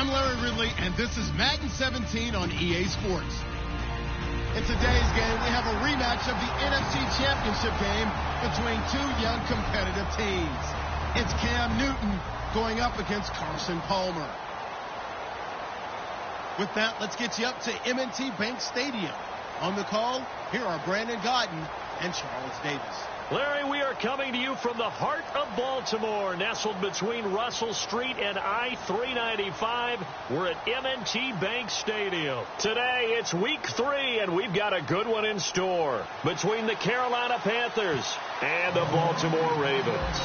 I'm Larry Ridley, and this is Madden 17 on EA Sports. In today's game, we have a rematch of the NFC Championship game between two young competitive teams. It's Cam Newton going up against Carson Palmer. With that, let's get you up to M&T Bank Stadium. On the call, here are Brandon Godden and Charles Davis. Larry, we are coming to you from the heart of Baltimore, nestled between Russell Street and I-395. We're at M&T Bank Stadium. Today, it's week 3, and we've got a good one in store between the Carolina Panthers and the Baltimore Ravens.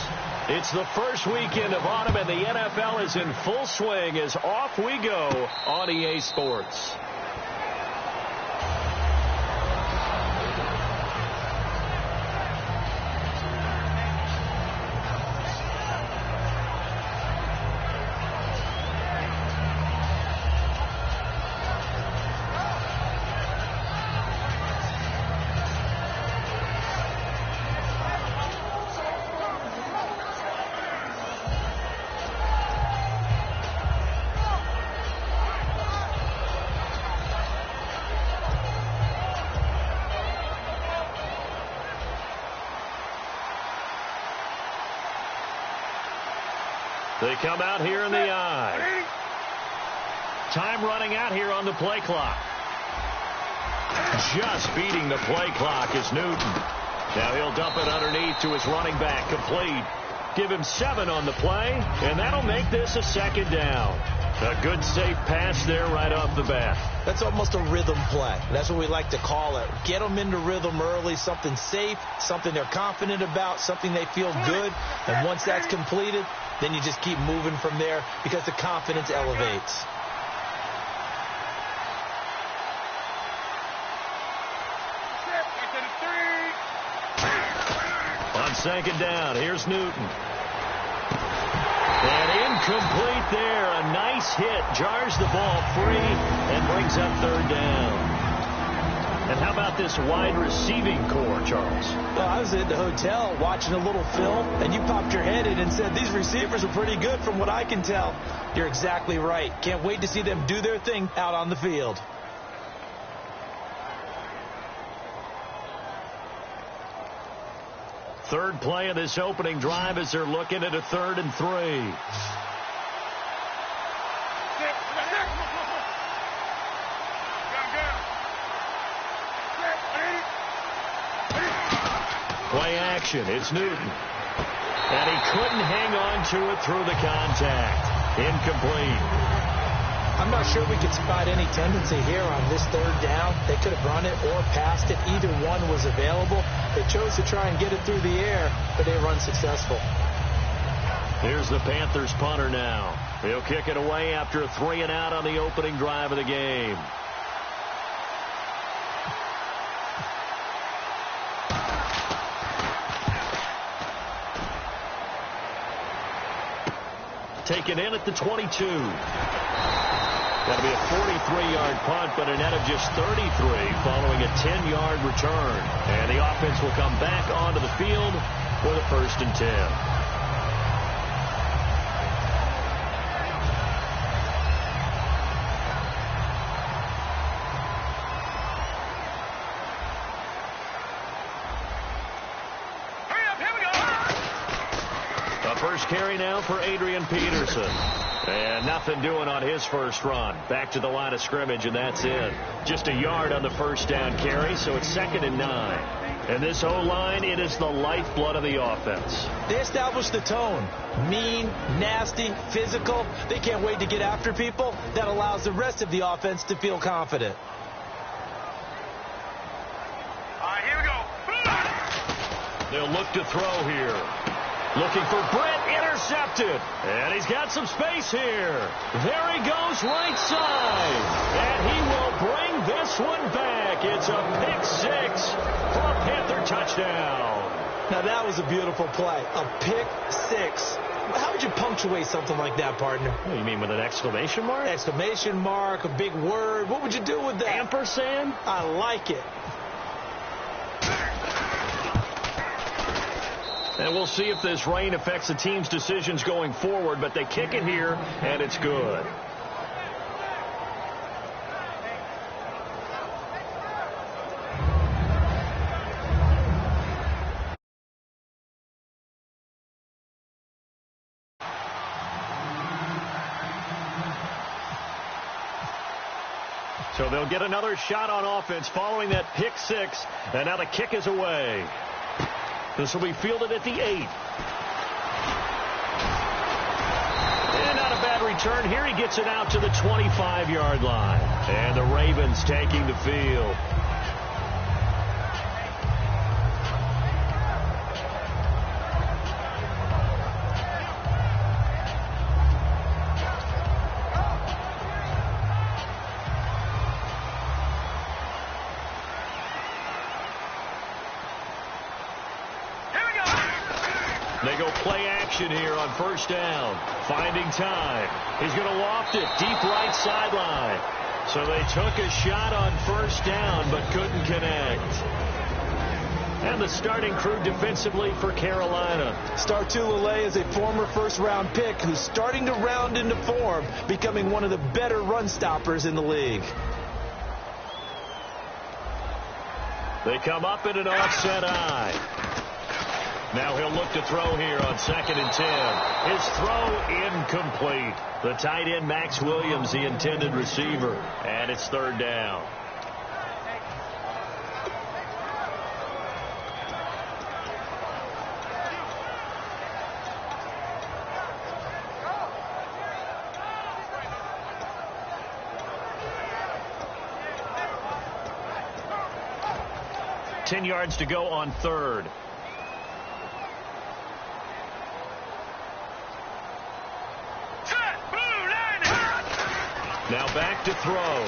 It's the first weekend of autumn, and the NFL is in full swing as off we go on EA Sports. They come out here in the I. Time running out here on the play clock. Just beating the play clock is Newton. Now he'll dump it underneath to his running back. Complete. Give him 7 on the play, and that'll make this a second down. A good, safe pass there right off the bat. That's almost a rhythm play. That's what we like to call it. Get them into rhythm early, something safe, something they're confident about, something they feel good. And once that's completed, then you just keep moving from there because the confidence elevates. On second down, here's Newton. And incomplete there. A nice hit. Jars the ball free and brings up third down. And how about this wide receiving core, Charles? Well, I was at the hotel watching a little film, and you popped your head in and said, these receivers are pretty good from what I can tell. You're exactly right. Can't wait to see them do their thing out on the field. Third play of this opening drive as they're looking at a 3rd and 3. Play action. It's Newton. And he couldn't hang on to it through the contact. Incomplete. I'm not sure we could spot any tendency here on this 3rd down. They could have run it or passed it. Either one was available. They chose to try and get it through the air, but they run successful. Here's the Panthers punter now. He'll kick it away after a 3-and-out on the opening drive of the game. Taken in at the 22. That'll be a 43-yard punt, but a net of just 33 following a 10-yard return. And the offense will come back onto the field for the 1st and 10. First carry now for Adrian Peterson. And nothing doing on his first run. Back to the line of scrimmage, and that's it. Just a yard on the first down carry, so it's 2nd and 9. And this O-line, it is the lifeblood of the offense. They established the tone. Mean, nasty, physical. They can't wait to get after people. That allows the rest of the offense to feel confident. All right, here we go. They'll look to throw here. Looking for Brent, intercepted. And he's got some space here. There he goes right side. And he will bring this one back. It's a pick 6 for a Panther touchdown. Now that was a beautiful play. A pick 6. How would you punctuate something like that, partner? What do you mean, with an exclamation mark? Exclamation mark, a big word. What would you do with that? Ampersand? I like it. And we'll see if this rain affects the team's decisions going forward, but they kick it here, and it's good. So they'll get another shot on offense following that pick six. And now the kick is away. This will be fielded at the 8. And not a bad return here. He gets it out to the 25-yard line. And the Ravens taking the field. They go play action here on first down. Finding time. He's going to loft it deep right sideline. So they took a shot on first down but couldn't connect. And the starting crew defensively for Carolina. Startulele is a former first-round pick who's starting to round into form, becoming one of the better run stoppers in the league. They come up in an offset eye. Now he'll look to throw here on 2nd and 10. His throw incomplete. The tight end, Max Williams, the intended receiver. And it's 3rd down. Ten yards to go on 3rd. Now back to throw.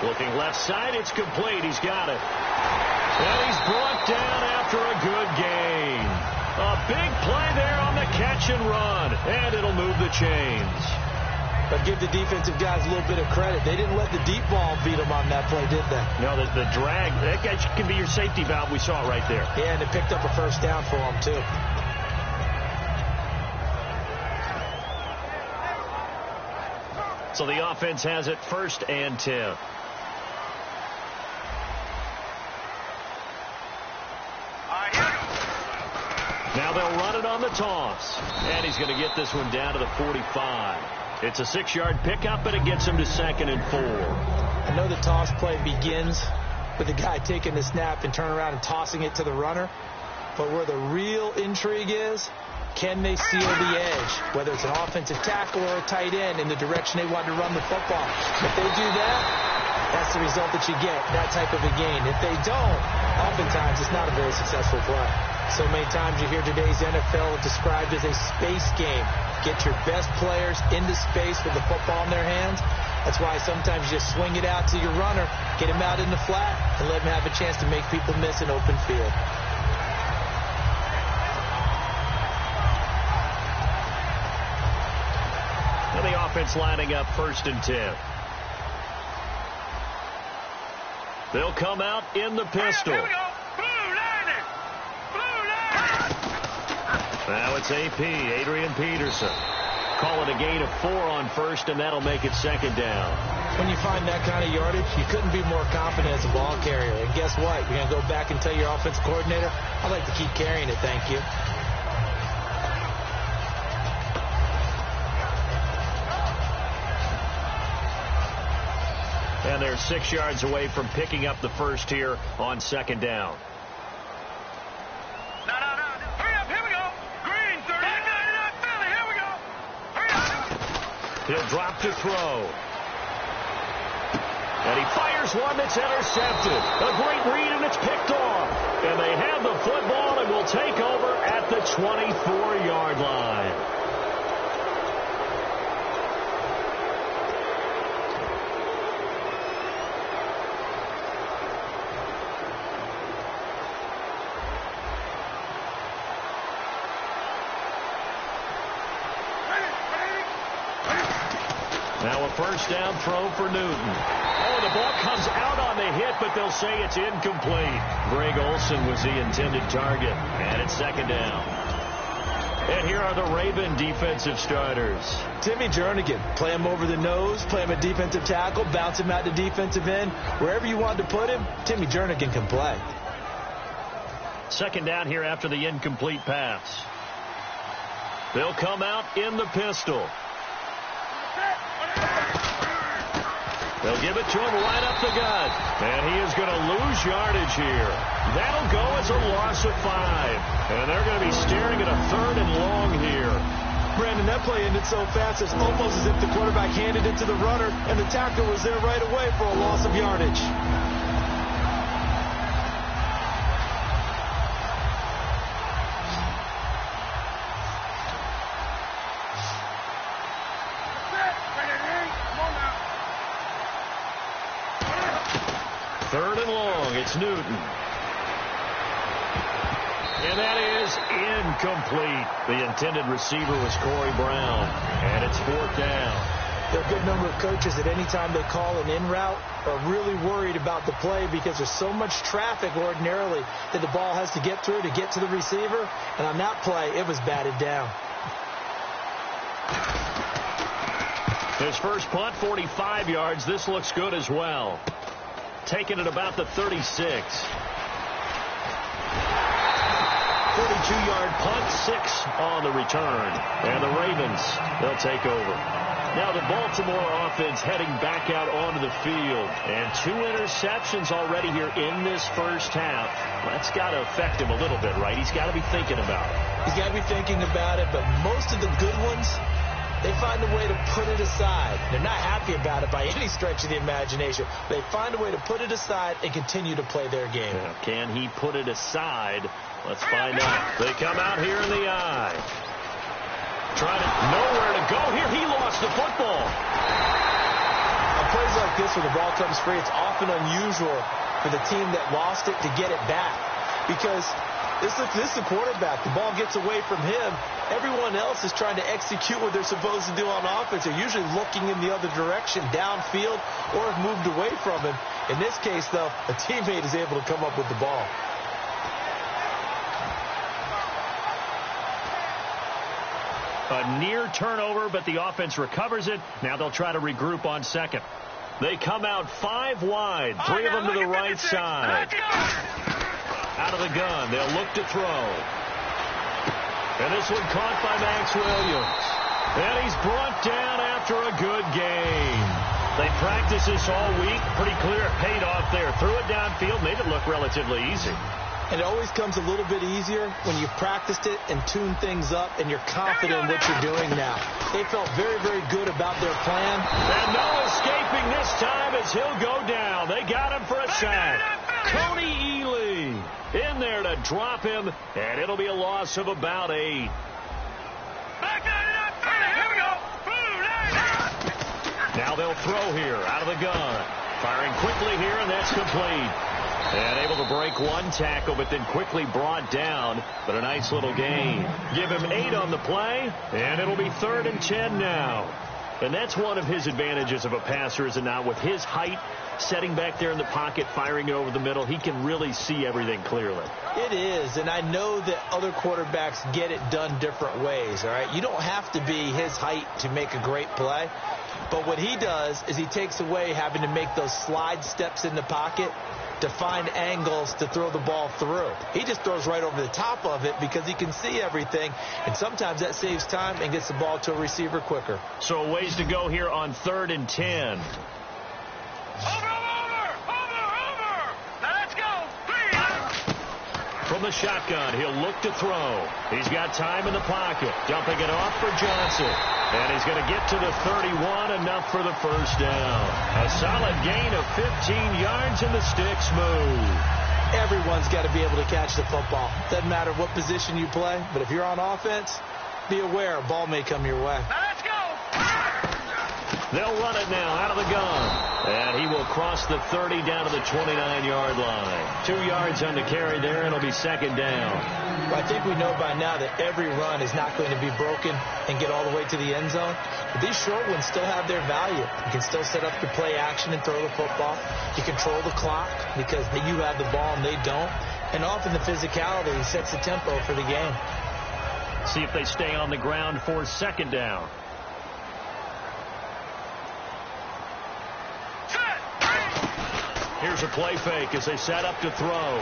Looking left side, it's complete. He's got it. And he's brought down after a good gain. A big play there on the catch and run. And it'll move the chains. But give the defensive guys a little bit of credit. They didn't let the deep ball beat them on that play, did they? No, the drag, that guy can be your safety valve. We saw it right there. Yeah, and it picked up a first down for them, too. So the offense has it 1st and 10. Now they'll run it on the toss. And he's going to get this one down to the 45. It's a 6-yard pickup, and it gets him to 2nd and 4. I know the toss play begins with the guy taking the snap and turning around and tossing it to the runner. But where the real intrigue is, can they seal the edge, whether it's an offensive tackle or a tight end, in the direction they want to run the football? If they do that, that's the result that you get, that type of a gain. If they don't, oftentimes it's not a very successful play. So many times you hear today's NFL described as a space game. Get your best players into space with the football in their hands. That's why sometimes you just swing it out to your runner, get him out in the flat, and let him have a chance to make people miss an open field. And the offense lining up 1st and 10. They'll come out in the pistol. Here we go. Blue line. Blue line. Now it's AP, Adrian Peterson. Call it a gain of 4 on 1st, and that'll make it 2nd down. When you find that kind of yardage, you couldn't be more confident as a ball carrier. And guess what? You're going to go back and tell your offensive coordinator, I'd like to keep carrying it, thank you. And they're 6 yards away from picking up the first here on 2nd down. No. Hurry up. Here we go. Green, 30. Here we go. Hurry up. He'll drop to throw. And he fires one that's intercepted. A great read, and it's picked off. And they have the football and will take over at the 24-yard line. Now a first down throw for Newton. Oh, the ball comes out on the hit, but they'll say it's incomplete. Greg Olsen was the intended target, and it's 2nd down. And here are the Raven defensive starters. Timmy Jernigan, play him over the nose, play him a defensive tackle, bounce him out to defensive end. Wherever you want to put him, Timmy Jernigan can play. 2nd down here after the incomplete pass. They'll come out in the pistol. They'll give it to him right up the gut. And he is going to lose yardage here. That'll go as a loss of 5. And they're going to be staring at a 3rd and long here. Brandon, that play ended so fast, it's almost as if the quarterback handed it to the runner, and the tackle was there right away for a loss of yardage. Third and long, it's Newton. And that is incomplete. The intended receiver was Corey Brown. And it's 4th down. There are a good number of coaches that any time they call an in route are really worried about the play because there's so much traffic ordinarily that the ball has to get through to get to the receiver. And on that play, it was batted down. His first punt, 45 yards. This looks good as well. Taking it about the 36. 42-yard punt, 6 on the return. And the Ravens, they'll take over. Now the Baltimore offense heading back out onto the field. And 2 interceptions already here in this first half. That's got to affect him a little bit, right? He's got to be thinking about it. He's got to be thinking about it, but most of the good ones, they find a way to put it aside. They're not happy about it by any stretch of the imagination. They find a way to put it aside and continue to play their game. Yeah, can he put it aside? Let's find out. They come out here in the eye. Trying to nowhere to go here. He lost the football. On plays like this where the ball comes free, it's often unusual for the team that lost it to get it back. Because this is the quarterback. The ball gets away from him. Everyone else is trying to execute what they're supposed to do on offense. They're usually looking in the other direction, downfield, or have moved away from him. In this case, though, a teammate is able to come up with the ball. A near turnover, but the offense recovers it. Now they'll try to regroup on second. They come out 5 wide, 3 of them to the right side. Out of the gun, they'll look to throw. And this one caught by Max Williams. And he's brought down after a good game. They practiced this all week. Pretty clear it paid off there. Threw it downfield, made it look relatively easy. And it always comes a little bit easier when you've practiced it and tuned things up and you're confident in what you're doing now. They felt very, very good about their plan. And no escaping this time as he'll go down. They got him for a sack. Cody Ely in there to drop him, and it'll be a loss of about 8. Now they'll throw here out of the gun. Firing quickly here, and that's complete. And able to break 1 tackle, but then quickly brought down. But a nice little gain. Give him 8 on the play, and it'll be 3rd and 10 now. And that's one of his advantages of a passer, is it not? With his height, setting back there in the pocket, firing over the middle, he can really see everything clearly. It is, and I know that other quarterbacks get it done different ways, all right? You don't have to be his height to make a great play. But what he does is he takes away having to make those slide steps in the pocket to find angles to throw the ball through. He just throws right over the top of it because he can see everything, and sometimes that saves time and gets the ball to a receiver quicker. So a ways to go here on 3rd and 10. Over! Let's go! From the shotgun, he'll look to throw. He's got time in the pocket. Dumping it off for Johnson. And he's going to get to the 31, enough for the first down. A solid gain of 15 yards, and the sticks move. Everyone's got to be able to catch the football. Doesn't matter what position you play, but if you're on offense, be aware a ball may come your way. Let's go! They'll run it now out of the gun. And he will cross the 30 down to the 29-yard line. 2 yards on the carry there, and it'll be 2nd down. Well, I think we know by now that every run is not going to be broken and get all the way to the end zone. But these short ones still have their value. You can still set up the play action and throw the football. You control the clock because you have the ball and they don't. And often the physicality sets the tempo for the game. See if they stay on the ground for 2nd down. Here's a play fake as they set up to throw.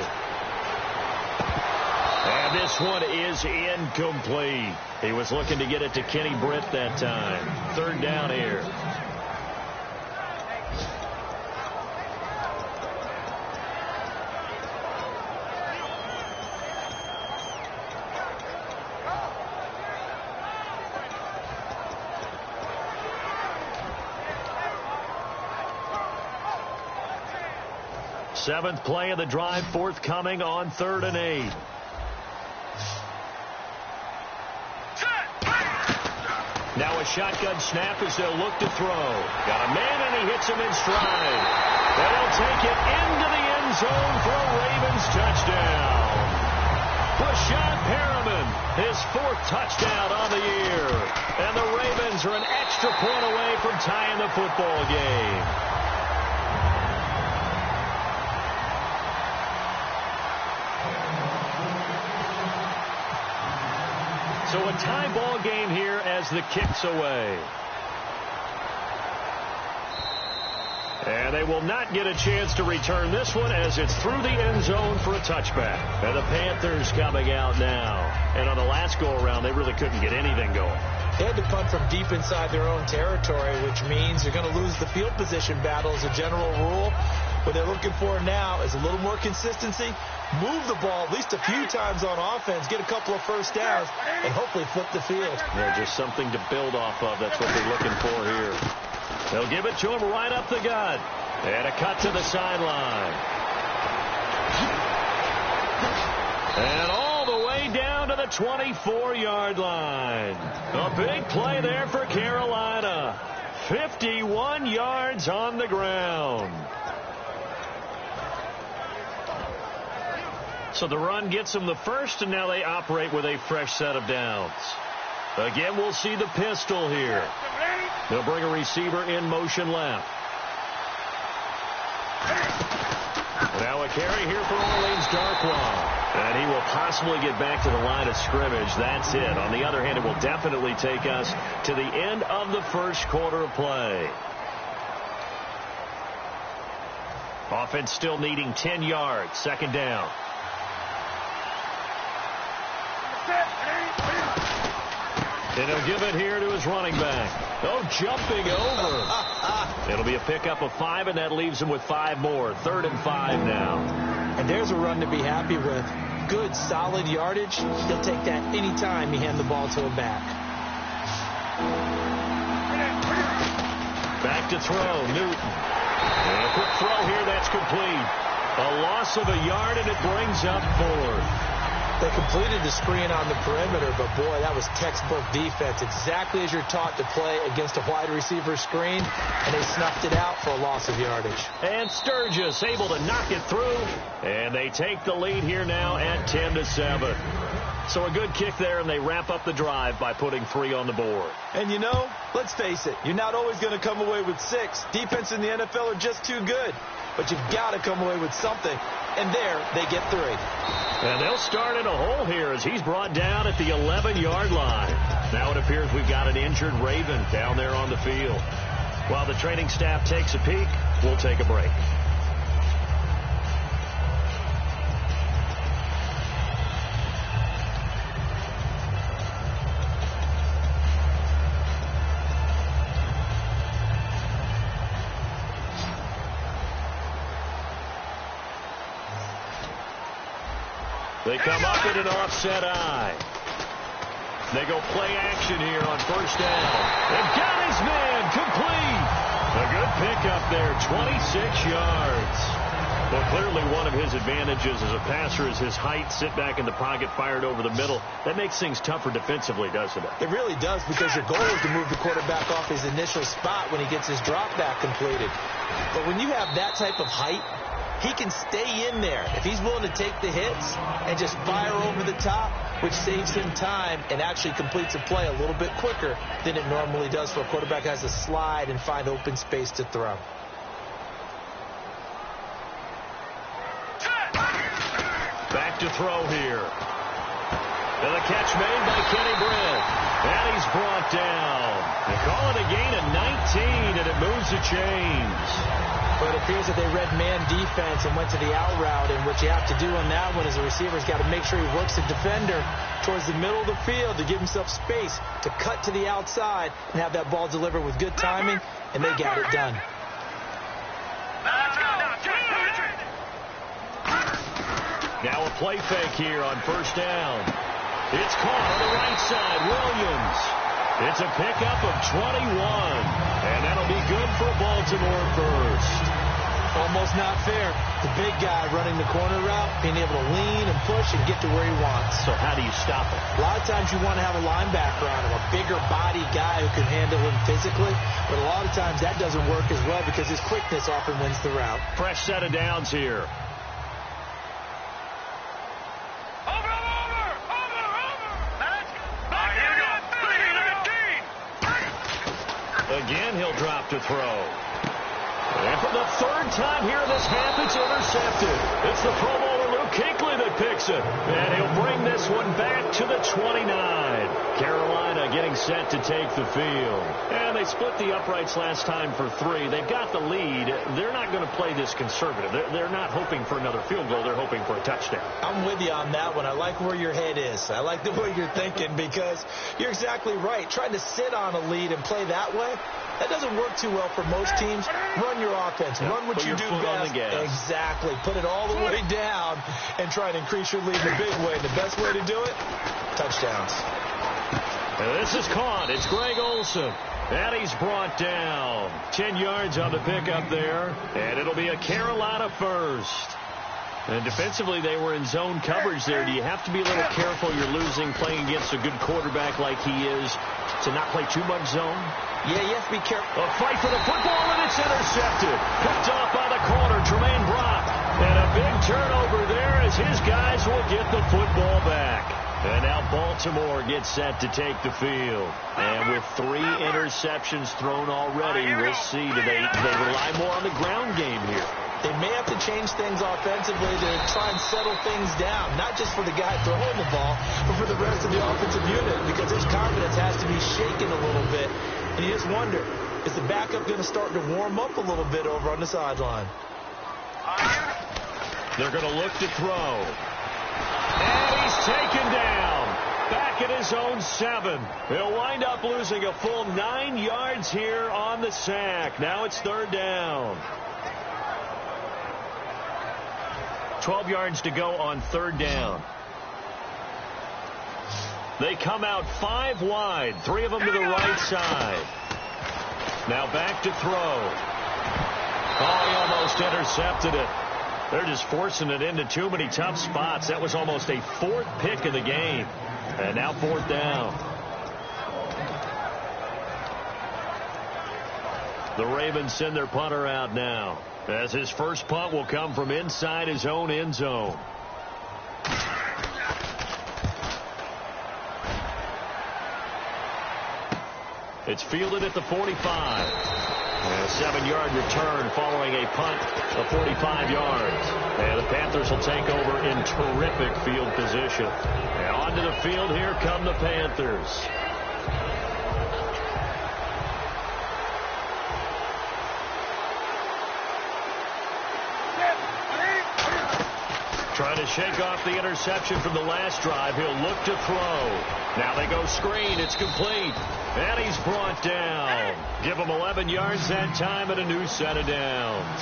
And this one is incomplete. He was looking to get it to Kenny Britt that time. 3rd down here. Seventh play of the drive forthcoming on 3rd and 8. Now a shotgun snap as they'll look to throw. Got a man, and he hits him in stride. And he'll take it into the end zone for a Ravens touchdown. Rashad Perriman, his 4th touchdown on the year. And the Ravens are an extra point away from tying the football game. So a tie ball game here as the kick's away. And they will not get a chance to return this one as it's through the end zone for a touchback. And the Panthers coming out now. And on the last go-around, they really couldn't get anything going. They had to punt from deep inside their own territory, which means you're going to lose the field position battle as a general rule. What they're looking for now is a little more consistency, move the ball at least a few times on offense, get a couple of first downs, and hopefully flip the field. Yeah, just something to build off of. That's what they're looking for here. They'll give it to him right up the gut. And a cut to the sideline. And all the way down to the 24-yard line. A big play there for Carolina. 51 yards on the ground. So the run gets them the first, and now they operate with a fresh set of downs. Again, we'll see the pistol here. They'll bring a receiver in motion left. Now a carry here for Orleans Darkwa. And he will possibly get back to the line of scrimmage. That's it. On the other hand, it will definitely take us to the end of the first quarter of play. Offense still needing 10 yards. 2nd down. And he'll give it here to his running back. Oh, jumping over. It'll be a pickup of 5, and that leaves him with 5 more. 3rd and 5 now. And there's a run to be happy with. Good, solid yardage. He'll take that any time you hand the ball to him back. Back to throw, Newton. And a quick throw here, that's complete. A loss of a yard, and it brings up 4th. They completed the screen on the perimeter, but boy, that was textbook defense. Exactly as you're taught to play against a wide receiver screen, and they snuffed it out for a loss of yardage. And Sturgis able to knock it through, and they take the lead here now at 10-7. So a good kick there, and they wrap up the drive by putting 3 on the board. And you know, let's face it, you're not always going to come away with 6. Defense in the NFL are just too good. But you've got to come away with something. And there, they get 3. And they'll start in a hole here as he's brought down at the 11-yard line. Now it appears we've got an injured Raven down there on the field. While the training staff takes a peek, we'll take a break. They come up in an offset eye. They go play action here on 1st down. They've got his man complete. A good pickup there, 26 yards. Well, clearly one of his advantages as a passer is his height. Sit back in the pocket, fired over the middle. That makes things tougher defensively, doesn't it? It really does, because your goal is to move the quarterback off his initial spot when he gets his drop back completed. But when you have that type of height, he can stay in there if he's willing to take the hits and just fire over the top, which saves him time and actually completes a play a little bit quicker than it normally does for a quarterback who has to slide and find open space to throw. Back to throw here. And the catch made by Kenny Britt. And he's brought down. They call it a gain of 19, and it moves the chains. But it appears that they read man defense and went to the out route. And what you have to do on that one is the receiver's got to make sure he works the defender towards the middle of the field to give himself space to cut to the outside and have that ball delivered with good timing, and they got it done. Now a play fake here on 1st down. It's caught on the right side. Williams. It's a pickup of 21. And that'll be good for Baltimore first. Almost not fair. The big guy running the corner route, being able to lean and push and get to where he wants. So how do you stop it? A lot of times you want to have a linebacker on him, a bigger body guy who can handle him physically. But a lot of times that doesn't work as well because his quickness often wins the route. Fresh set of downs here. Again, he'll drop to throw. And for the third time here in this half, it's intercepted. It's the Pro Bowler Luke Kuechly that picks it. And he'll bring this one back to the 29. Carolina getting set to take the field. And they split the uprights last time for 3. They've got the lead. They're not going to play this conservative. They're not hoping for another field goal. They're hoping for a touchdown. I'm with you on that one. I like where your head is. I like the way you're thinking because you're exactly right. Trying to sit on a lead and play that way, that doesn't work too well for most teams. Run your offense. Run what you do best. Exactly. Put it all the way down and try to increase your lead in a big way. The best way to do it, touchdowns. And this is caught. It's Greg Olsen. And he's brought down. 10 yards on the pickup there. And it'll be a Carolina first. And defensively, they were in zone coverage there. Do you have to be a little careful? You're losing playing against a good quarterback like he is to not play too much zone? Yeah, you have to be careful. A fight for the football, and it's intercepted. Picked off by the corner, Tremaine Brock. And a big turnover there as his guys will get the football back. And now Baltimore gets set to take the field. And with 3 interceptions thrown already, we'll see. Do they rely more on the ground game here? They may have to change things offensively to try and settle things down, not just for the guy throwing the ball, but for the rest of the offensive unit, because his confidence has to be shaken a little bit. And you just wonder, is the backup going to start to warm up a little bit over on the sideline? They're going to look to throw. And he's taken down. Back at his own 7. He'll wind up losing a full 9 yards here on the sack. Now it's 3rd down. 12 yards to go on 3rd down. They come out 5 wide. 3 of them to the right side. Now back to throw. Oh, he almost intercepted it. They're just forcing it into too many tough spots. That was almost a 4th pick of the game. And now 4th down. The Ravens send their punter out now, as his first punt will come from inside his own end zone. It's fielded at the 45. And a 7-yard return following a punt of 45 yards. And the Panthers will take over in terrific field position. And onto the field, here come the Panthers. Trying to shake off the interception from the last drive. He'll look to throw. Now they go screen. It's complete. And he's brought down. Give him 11 yards that time and a new set of downs.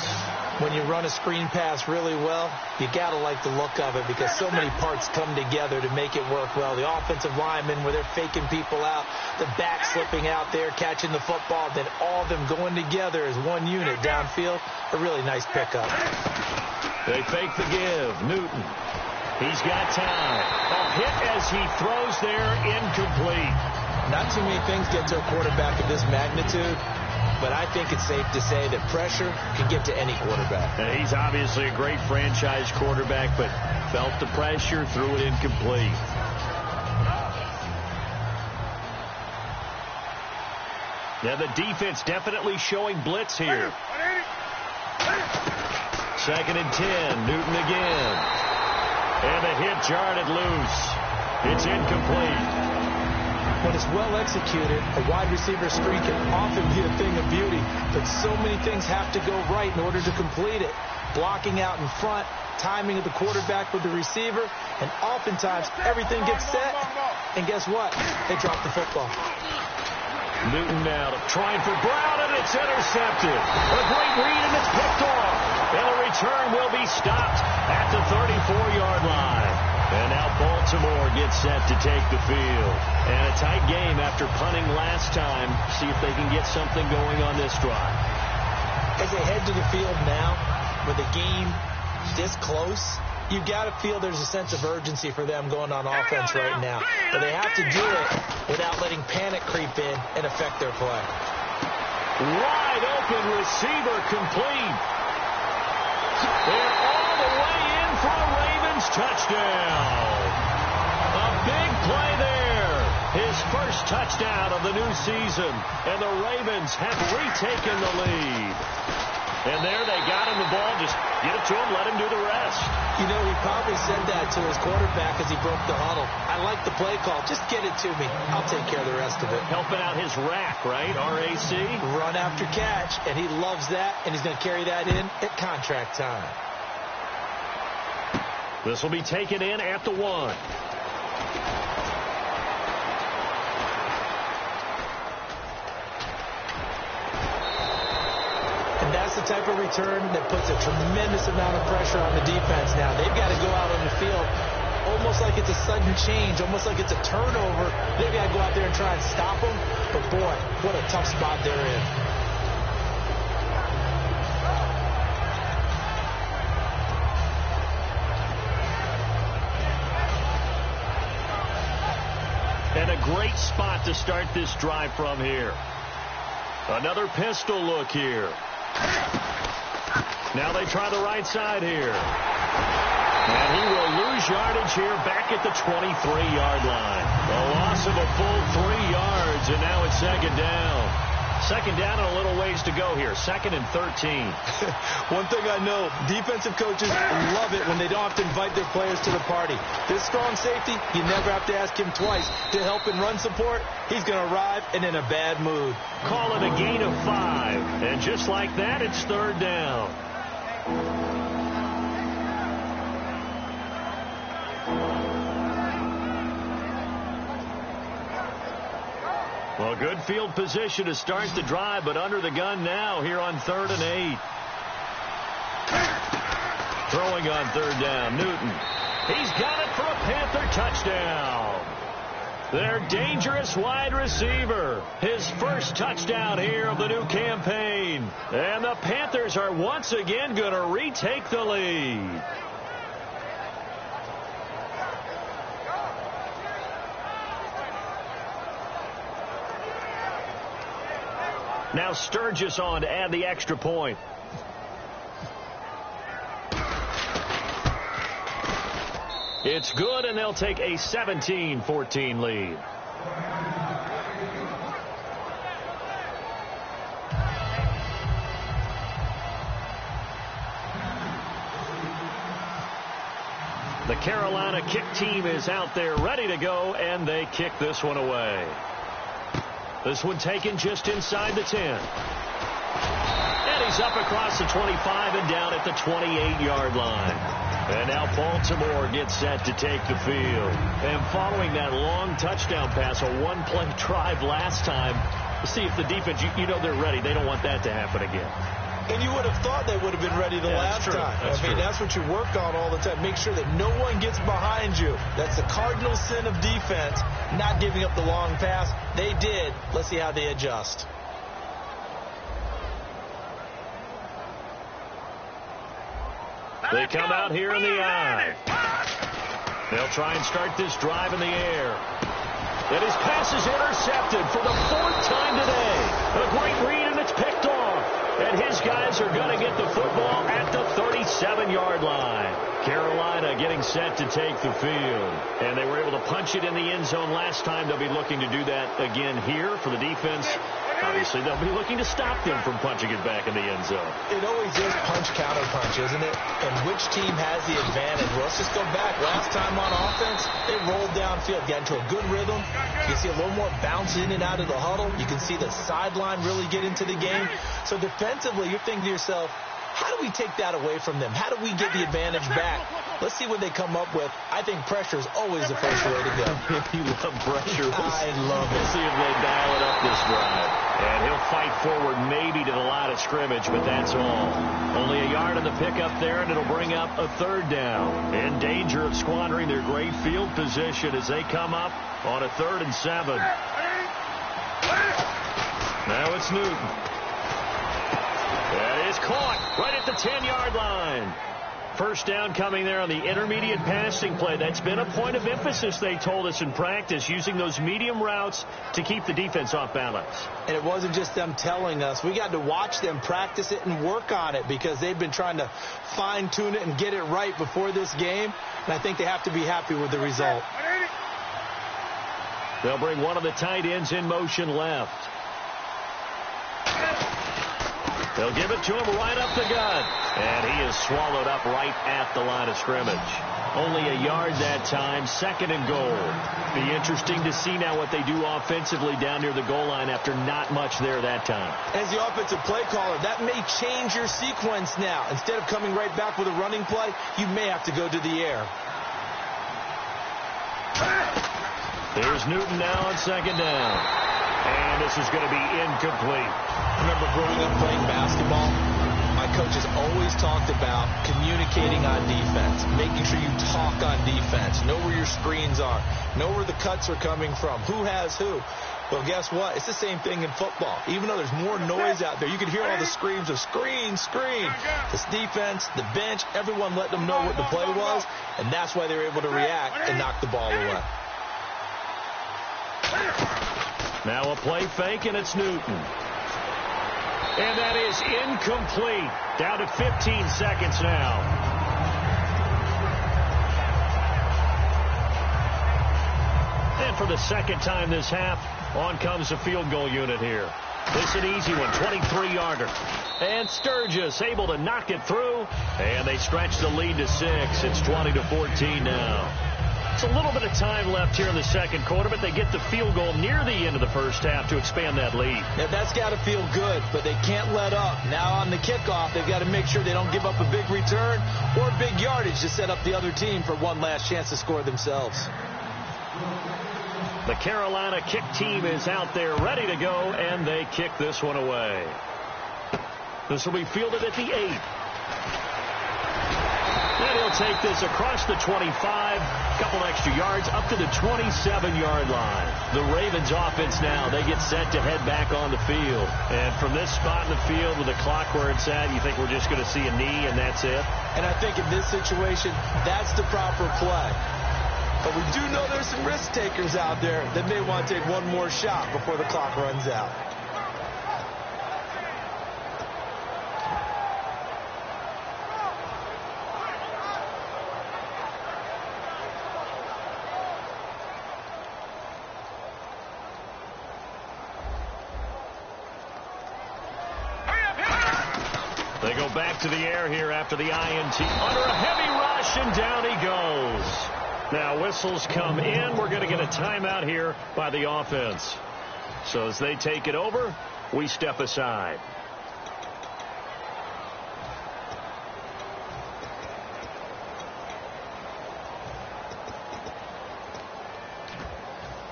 When you run a screen pass really well, you got to like the look of it because so many parts come together to make it work well. The offensive linemen, where they're faking people out, the back slipping out there, catching the football, then all of them going together as one unit downfield. A really nice pickup. They fake the give. Newton. He's got time. A hit as he throws there, incomplete. Not too many things get to a quarterback of this magnitude, but I think it's safe to say that pressure can get to any quarterback. And he's obviously a great franchise quarterback, but felt the pressure, threw it incomplete. Now the defense definitely showing blitz here. 2nd and 10. Newton again. And the hit jarred it loose. It's incomplete. When it's well executed, a wide receiver screen can often be a thing of beauty, but so many things have to go right in order to complete it. Blocking out in front, timing of the quarterback with the receiver, and oftentimes everything gets set, and guess what? They drop the football. Newton now trying for Brown, and it's intercepted. A great read, and it's picked off. And the return will be stopped at the 34-yard line. And now Baltimore gets set to take the field. And a tight game after punting last time. See if they can get something going on this drive. As they head to the field now, with a game this close, you got to feel there's a sense of urgency for them going on offense right now. But they have to do it without letting panic creep in and affect their play. Wide open receiver complete. They're all the way in for a Ravens touchdown. A big play there. His first touchdown of the new season. And the Ravens have retaken the lead. And there they got him the ball. Just get it to him, let him do the rest. You know, he probably said that to his quarterback as he broke the huddle. I like the play call. Just get it to me. I'll take care of the rest of it. Helping out his rack, right? RAC. Run after catch, and he loves that, and he's going to carry that in at contract time. This will be taken in at the 1. And that's the type of return that puts a tremendous amount of pressure on the defense now. They've got to go out on the field almost like it's a sudden change, almost like it's a turnover. They've got to go out there and try and stop them. But, boy, what a tough spot they're in. And a great spot to start this drive from here. Another pistol look here. Now they try the right side here. And he will lose yardage here back at the 23-yard line. A loss of a full 3 yards, and now it's second down. Second down and a little ways to go here. 2nd and 13. One thing I know, defensive coaches love it when they don't have to invite their players to the party. This strong safety, you never have to ask him twice to help in run support. He's going to arrive and in a bad mood. Call it a gain of 5. And just like that, it's 3rd down. Well, good field position to start the drive, but under the gun now here on 3rd and 8. Throwing on 3rd down, Newton. He's got it for a Panther touchdown. Their dangerous wide receiver. His first touchdown here of the new campaign. And the Panthers are once again going to retake the lead. Now Sturgis on to add the extra point. It's good, and they'll take a 17-14 lead. The Carolina kick team is out there ready to go, and they kick this one away. This one taken just inside the 10. And he's up across the 25 and down at the 28-yard line. And now Baltimore gets set to take the field. And following that long touchdown pass, a one-play drive last time, see if the defense, you know they're ready. They don't want that to happen again. And you would have thought they would have been ready the last time. That's what you work on all the time. Make sure that no one gets behind you. That's the cardinal sin of defense, not giving up the long pass. They did. Let's see how they adjust. They come out here in the eye. They'll try and start this drive in the air. And his pass is intercepted for the 4th time today. A great read, and it's picked off. And his guys are going to get the football at the 37-yard line. Carolina getting set to take the field. And they were able to punch it in the end zone last time. They'll be looking to do that again here for the defense. Obviously, they'll be looking to stop them from punching it back in the end zone. It always is punch-counter-punch, isn't it? And which team has the advantage? Well, let's just go back. Last time on offense, they rolled downfield, got into a good rhythm. You can see a little more bounce in and out of the huddle. You can see the sideline really get into the game. So defensively, you're thinking to yourself, how do we take that away from them? How do we get the advantage back? Let's see what they come up with. I think pressure is always the first way to go. You love pressure. I love it. We'll see if they dial it up this drive. And he'll fight forward maybe to the line of scrimmage, but that's all. Only a yard on the pickup there, and it'll bring up a 3rd down. In danger of squandering their great field position as they come up on a 3rd and 7. Now it's Newton. That is caught right at the 10-yard line. First down coming there on the intermediate passing play. That's been a point of emphasis, they told us in practice, using those medium routes to keep the defense off balance. And it wasn't just them telling us. We got to watch them practice it and work on it because they've been trying to fine-tune it and get it right before this game. And I think they have to be happy with the result. They'll bring one of the tight ends in motion left. They'll give it to him right up the gut. And he is swallowed up right at the line of scrimmage. Only a yard that time, 2nd and goal. Be interesting to see now what they do offensively down near the goal line after not much there that time. As the offensive play caller, that may change your sequence now. Instead of coming right back with a running play, you may have to go to the air. There's Newton now on 2nd down. And this is going to be incomplete. Remember growing up playing basketball? My coaches always talked about communicating on defense, making sure you talk on defense, know where your screens are, know where the cuts are coming from, who has who. Well, guess what? It's the same thing in football. Even though there's more noise out there, you can hear all the screams of screen, screen. This defense, the bench, everyone let them know what the play was, and that's why they were able to react and knock the ball away. Now a play fake, and it's Newton. And that is incomplete. Down to 15 seconds now. And for the second time this half, on comes the field goal unit here. This is an easy one, 23-yarder. And Sturgis able to knock it through. And they stretch the lead to 6. It's 20-14 now. It's a little bit of time left here in the second quarter, but they get the field goal near the end of the first half to expand that lead. Now, that's got to feel good, but they can't let up. Now on the kickoff, they've got to make sure they don't give up a big return or big yardage to set up the other team for one last chance to score themselves. The Carolina kick team is out there ready to go, and they kick this one away. This will be fielded at the 8. And he'll take this across the 25, couple extra yards, up to the 27-yard line. The Ravens offense now, they get set to head back on the field. And from this spot in the field with the clock where it's at, you think we're just going to see a knee and that's it? And I think in this situation, that's the proper play. But we do know there's some risk takers out there that may want to take one more shot before the clock runs out. They go back to the air here after the INT. Under a heavy rush, and down he goes. Now whistles come in. We're going to get a timeout here by the offense. So as they take it over, we step aside.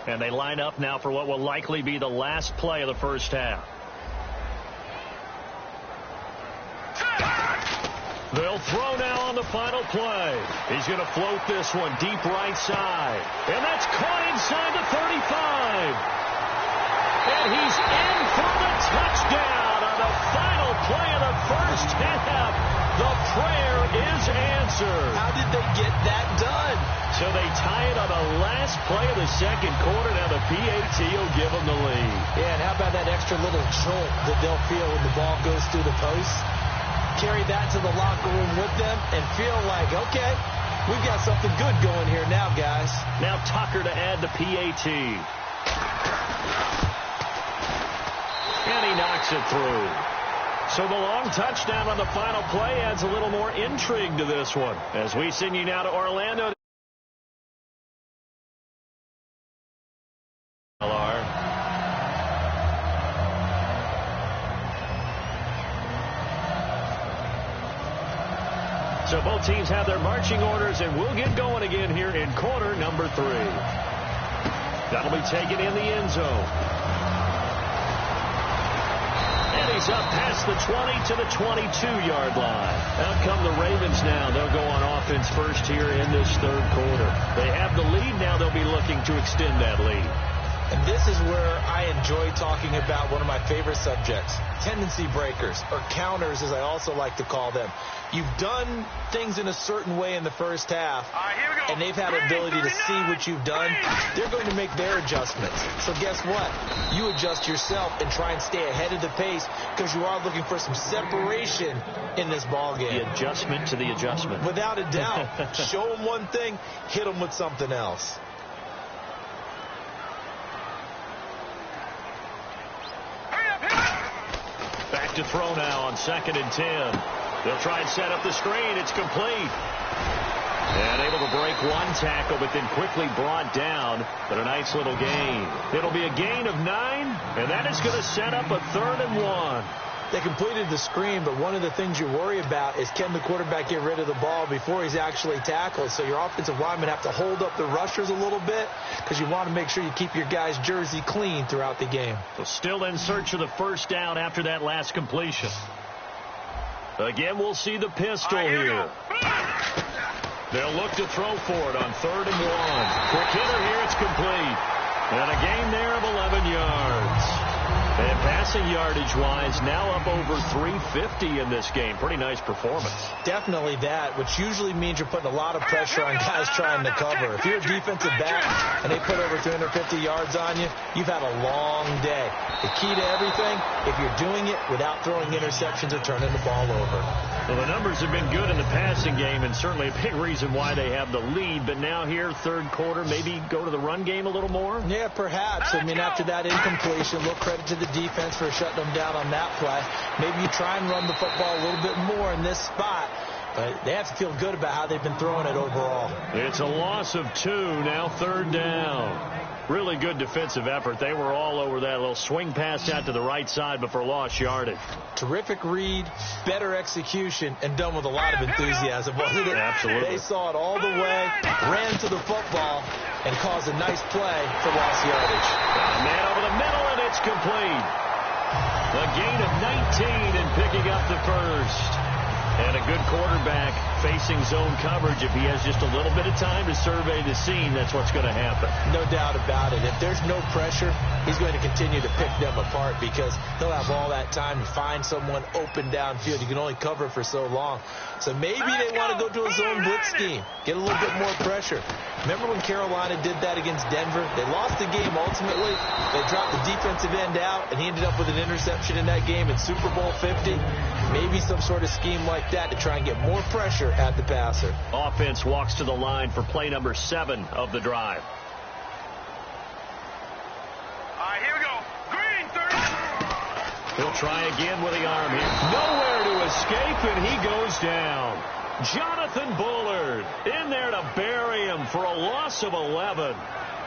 And they line up now for what will likely be the last play of the first half. They'll throw now on the final play. He's going to float this one deep right side. And that's caught inside the 35. And he's in for the touchdown on the final play of the first half. The prayer is answered. How did they get that done? So they tie it on the last play of the second quarter. Now the PAT will give them the lead. Yeah, and how about that extra little jolt that they'll feel when the ball goes through the post? Carry that to the locker room with them and feel like, okay, we've got something good going here now, guys. Now Tucker to add the PAT. And he knocks it through. So the long touchdown on the final play adds a little more intrigue to this one. As we send you now to Orlando. So both teams have their marching orders, and we'll get going again here in quarter number 3. That'll be taken in the end zone. And he's up past the 20 to the 22-yard line. Out come the Ravens now. They'll go on offense first here in this third quarter. They have the lead. Now they'll be looking to extend that lead. And this is where I enjoy talking about one of my favorite subjects, tendency breakers, or counters as I also like to call them. You've done things in a certain way in the first half, and they've had ability to see what you've done. They're going to make their adjustments. So guess what? You adjust yourself and try and stay ahead of the pace because you are looking for some separation in this ball game. The adjustment to the adjustment. Without a doubt. Show them one thing, hit them with something else. Back to throw now on 2nd and 10. They'll try and set up the screen. It's complete. And able to break one tackle, but then quickly brought down. But a nice little gain. It'll be a gain of 9, and that is going to set up a 3rd and 1. They completed the screen, but one of the things you worry about is can the quarterback get rid of the ball before he's actually tackled. So your offensive linemen have to hold up the rushers a little bit because you want to make sure you keep your guys' jersey clean throughout the game. So still in search of the first down after that last completion. Again, we'll see the pistol here. They'll look to throw for it on 3rd and 1. Quick hitter here, it's complete. And a gain there of 11 yards. And passing yardage-wise, now up over 350 in this game. Pretty nice performance. Definitely that, which usually means you're putting a lot of pressure on guys trying to cover. If you're a defensive back and they put over 350 yards on you, you've had a long day. The key to everything, if you're doing it without throwing interceptions or turning the ball over. Well, the numbers have been good in the passing game, and certainly a big reason why they have the lead. But now here, 3rd quarter, maybe go to the run game a little more? Yeah, perhaps. I mean, after that incompletion, a little credit to the defense for shutting them down on that play. Maybe you try and run the football a little bit more in this spot. But they have to feel good about how they've been throwing it overall. It's a loss of 2, now 3rd down. Really good defensive effort. They were all over that little swing pass out to the right side before lost yardage. Terrific read, better execution, and done with a lot of enthusiasm, wasn't it? Absolutely. They saw it all the way, ran to the football, and caused a nice play for lost yardage. Man over the middle, and it's complete. A gain of 19 and picking up the first. And a good quarterback facing zone coverage. If he has just a little bit of time to survey the scene, that's what's going to happen. No doubt about it. If there's no pressure, he's going to continue to pick them apart because he'll have all that time to find someone open downfield. You can only cover for so long. So maybe they want to go to a zone blitz scheme, get a little bit more pressure. Remember when Carolina did that against Denver? They lost the game ultimately. They dropped the defensive end out, and he ended up with an interception in that game in Super Bowl 50. Maybe some sort of scheme like that to try and get more pressure at the passer. Offense walks to the line for play number 7 of the drive. All right, here we go. Green, 30. He'll try again with the arm here. Nowhere to escape, and he goes down. Jonathan Bullard in there to bury him for a loss of 11.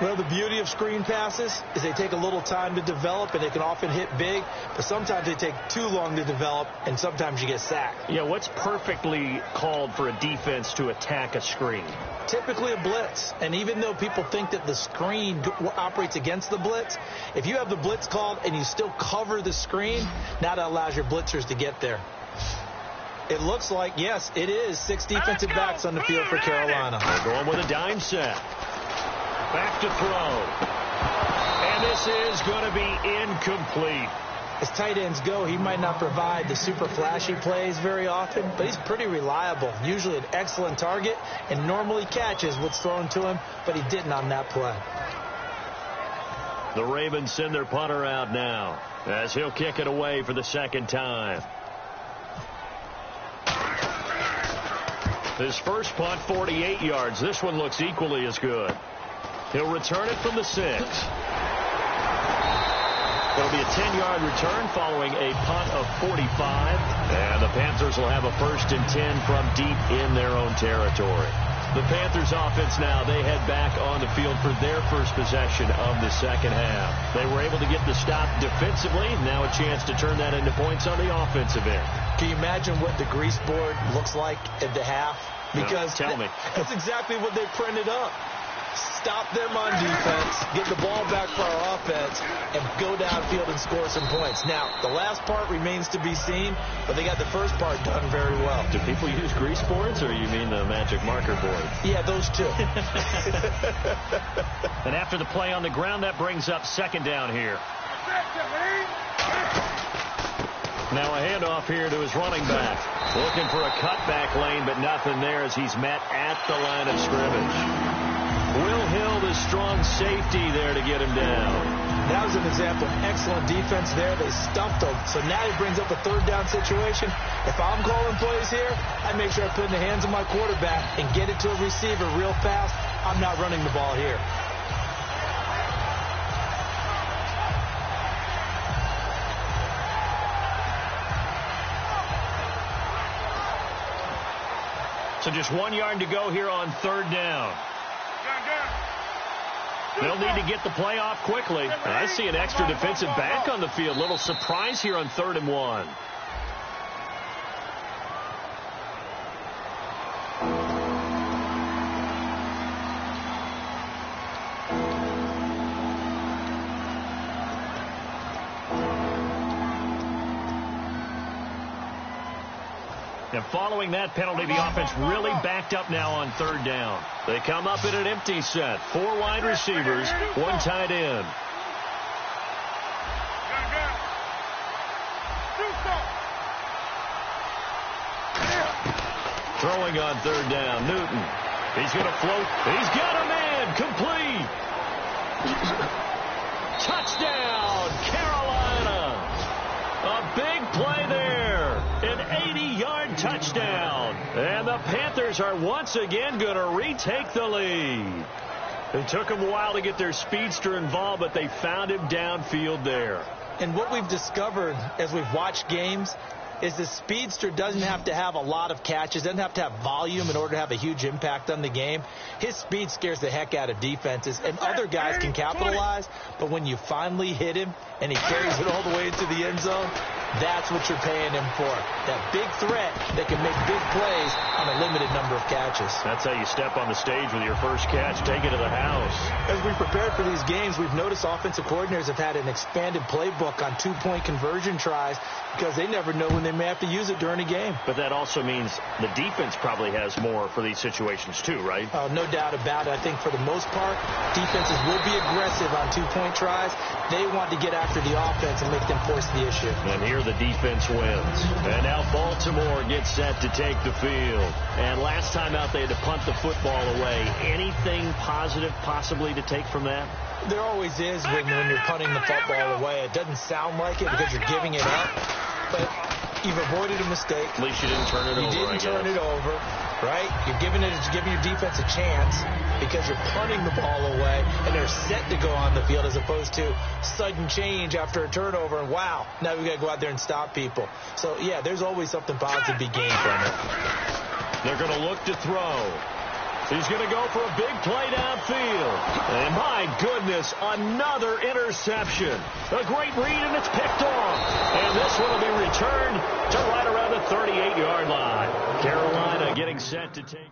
Well, the beauty of screen passes is they take a little time to develop, and they can often hit big, but sometimes they take too long to develop, and sometimes you get sacked. Yeah, what's perfectly called for a defense to attack a screen? Typically a blitz, and even though people think that the screen operates against the blitz, if you have the blitz called and you still cover the screen, now that allows your blitzers to get there. It looks like, yes, it is 6 defensive backs on the field for Carolina. They're going with a dime set. Back to throw. And this is going to be incomplete. As tight ends go, he might not provide the super flashy plays very often, but he's pretty reliable. Usually an excellent target and normally catches what's thrown to him, but he didn't on that play. The Ravens send their punter out now as he'll kick it away for the 2nd time. His first punt, 48 yards. This one looks equally as good. He'll return it from the 6. It'll be a 10-yard return following a punt of 45. And the Panthers will have a 1st and 10 from deep in their own territory. The Panthers offense now, they head back on the field for their first possession of the 2nd half. They were able to get the stop defensively. Now a chance to turn that into points on the offensive end. Can you imagine what the grease board looks like at the half? Because tell me. That's exactly what they printed up. Stop them on defense, get the ball back for our offense, defense and go downfield and score some points. Now, the last part remains to be seen, but they got the first part done very well. Do people use grease boards, or you mean the magic marker board? Yeah, those two. And after the play on the ground, that brings up second down here. Now a handoff here to his running back. Looking for a cutback lane, but nothing there as he's met at the line of scrimmage. Will Hill, the strong safety there to get him down. That was an example of excellent defense there. They stuffed him. So now he brings up a third down situation. If I'm calling plays here, I make sure I put it in the hands of my quarterback and get it to a receiver real fast. I'm not running the ball here. So just 1 yard to go here on third down. They'll need to get the play off quickly. And I see an extra defensive back on the field. Little surprise here on 3rd and 1. And following that penalty, the offense really backed up now on 3rd down. They come up in an empty set. 4 wide receivers, 1 tight end. Throwing on 3rd down, Newton. He's going to float. He's got a man. Complete. Touchdown, Carolina. A big play there. An 80-yard touchdown. And the Panthers are once again going to retake the lead. It took them a while to get their speedster involved, but they found him downfield there. And what we've discovered as we've watched games is the speedster doesn't have to have a lot of catches, doesn't have to have volume in order to have a huge impact on the game. His speed scares the heck out of defenses, and other guys can capitalize, but when you finally hit him and he carries it all the way into the end zone, that's what you're paying him for. That big threat that can make big plays on a limited number of catches. That's how you step on the stage with your first catch, take it to the house. As we prepared for these games, we've noticed offensive coordinators have had an expanded playbook on 2-point conversion tries because they never know when they may have to use it during a game. But that also means the defense probably has more for these situations too, right? No doubt about it. I think for the most part, defenses will be aggressive on 2-point tries. They want to get after the offense and make them force the issue. And here the defense wins. And now Baltimore gets set to take the field. And last time out they had to punt the football away. Anything positive possibly to take from that? There always is when you're punting the football away. It doesn't sound like it because you're giving it up, but you've avoided a mistake. At least you didn't turn it over. You didn't turn it over, right? You're giving your defense a chance because you're punting the ball away and they're set to go on the field as opposed to sudden change after a turnover. And wow, now we got to go out there and stop people. So yeah, there's always something positive to be gained from it. They're going to look to throw. He's going to go for a big play downfield. And my goodness, another interception. A great read, and it's picked off. And this one will be returned to right around the 38-yard line. Carolina getting set to take.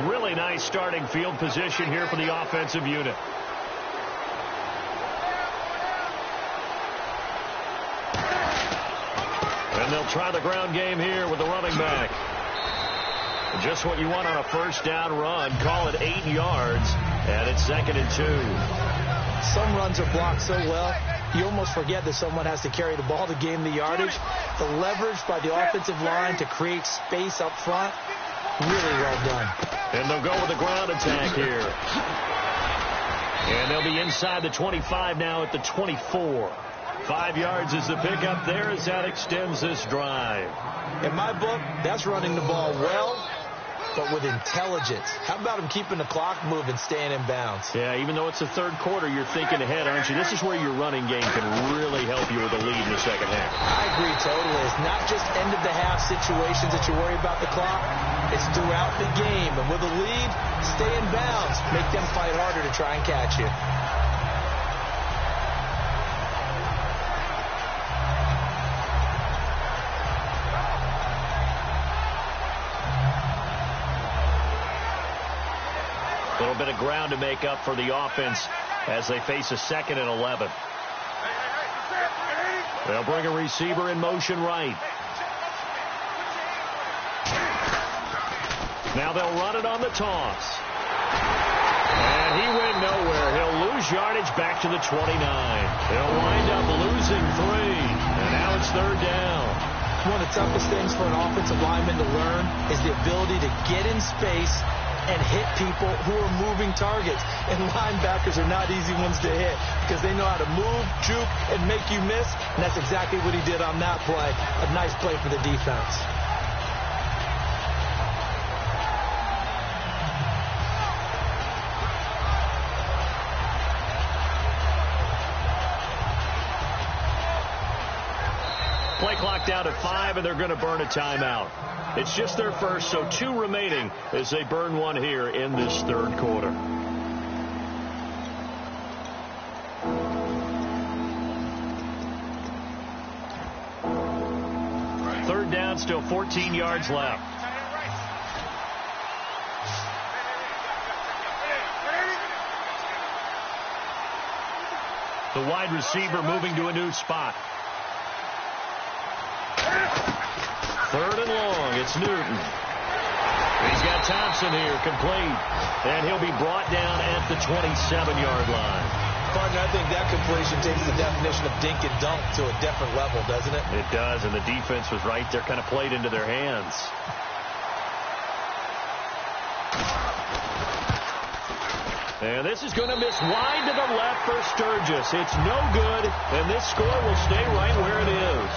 Really nice starting field position here for the offensive unit. And they'll try the ground game here with the running back. Just what you want on a first down run. Call it 8 yards, and it's 2nd and 2. Some runs are blocked so well, you almost forget that someone has to carry the ball to gain the yardage. The leverage by the offensive line to create space up front, really well done. And they'll go with the ground attack here. And they'll be inside the 25 now at the 24. 5 yards is the pickup there as that extends this drive. In my book, that's running the ball well, but with intelligence. How about him keeping the clock moving, staying in bounds? Yeah, even though it's the third quarter, you're thinking ahead, aren't you? This is where your running game can really help you with a lead in the second half. I agree totally. It's not just end-of-the-half situations that you worry about the clock. It's throughout the game. And with a lead, stay in bounds. Make them fight harder to try and catch you. A little bit of ground to make up for the offense as they face a 2nd and 11. They'll bring a receiver in motion right. Now they'll run it on the toss. And he went nowhere. He'll lose yardage back to the 29. They'll wind up losing 3. And now it's 3rd down. One of the toughest things for an offensive lineman to learn is the ability to get in space and hit people who are moving targets. And linebackers are not easy ones to hit because they know how to move, juke, and make you miss. And that's exactly what he did on that play. A nice play for the defense. Play clock down to 5, and they're going to burn a timeout. It's just their first, so 2 remaining as they burn one here in this 3rd quarter. Third down, still 14 yards left. The wide receiver moving to a new spot. 3rd and long. It's Newton. He's got Thompson here, complete. And he'll be brought down at the 27-yard line. Partner, I think that completion takes the definition of dink and dunk to a different level, doesn't it? It does, and the defense was right there, kind of played into their hands. And this is going to miss wide to the left for Sturgis. It's no good, and this score will stay right where it is.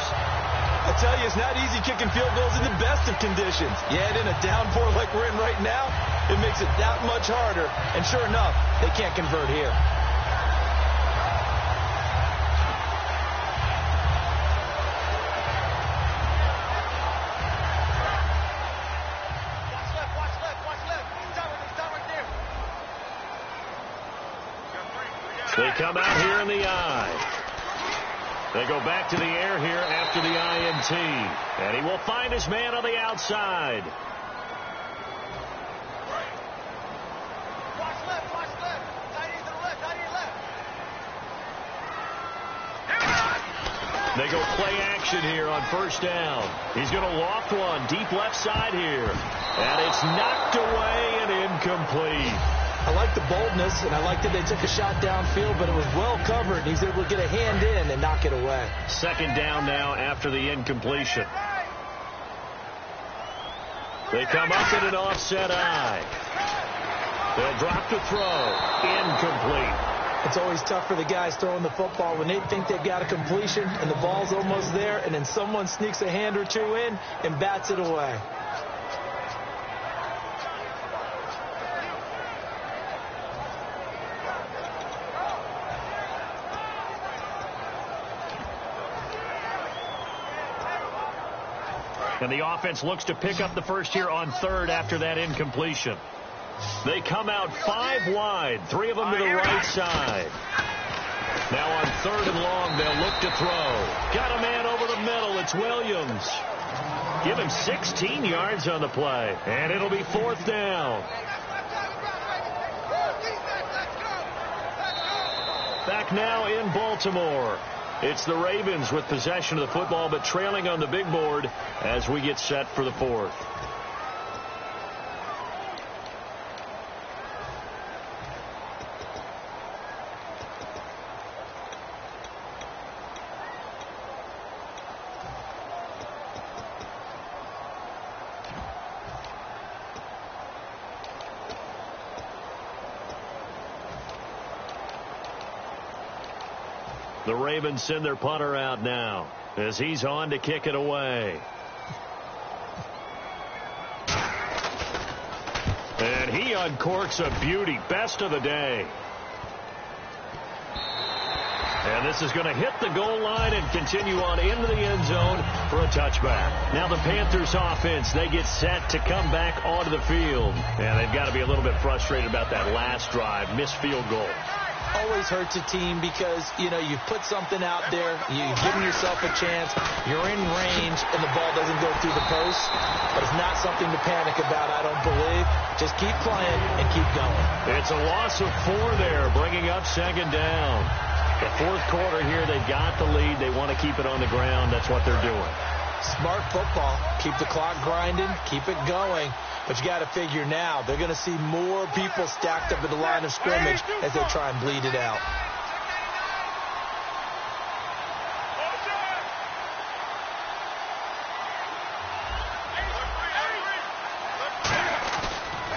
I tell you, it's not easy kicking field goals in the best of conditions. Yet in a downpour like we're in right now, it makes it that much harder. And sure enough, they can't convert here. They come out here in the eye. They go back to the air here after the INT. And he will find his man on the outside. Watch left. Tight end to the left. They go play action here on 1st down. He's going to loft one deep left side here. And it's knocked away and incomplete. I like the boldness, and I like that they took a shot downfield, but it was well covered. He's able to get a hand in and knock it away. 2nd down now after the incompletion. They come up in an offset eye. They'll drop the throw. Incomplete. It's always tough for the guys throwing the football when they think they've got a completion and the ball's almost there, and then someone sneaks a hand or two in and bats it away. And the offense looks to pick up the first here on 3rd after that incompletion. They come out 5 wide, 3 of them to the right side. Now on 3rd and long, they'll look to throw. Got a man over the middle. It's Williams. Give him 16 yards on the play. And it'll be 4th down. Back now in Baltimore. It's the Ravens with possession of the football, but trailing on the big board as we get set for the 4th. The Ravens send their punter out now as he's on to kick it away. And he uncorks a beauty. Best of the day. And this is going to hit the goal line and continue on into the end zone for a touchback. Now the Panthers offense, they get set to come back onto the field. And they've got to be a little bit frustrated about that last drive. Missed field goal. Always hurts a team because, you know, you put something out there, you've given yourself a chance, you're in range, and the ball doesn't go through the post. But it's not something to panic about, I don't believe. Just keep playing and keep going. It's a loss of 4 there, bringing up second down. The fourth quarter here, they've got the lead. They want to keep it on the ground. That's what they're doing. Smart football. Keep the clock grinding. Keep it going. But you got to figure now, they're going to see more people stacked up at the line of scrimmage as they try and bleed it out.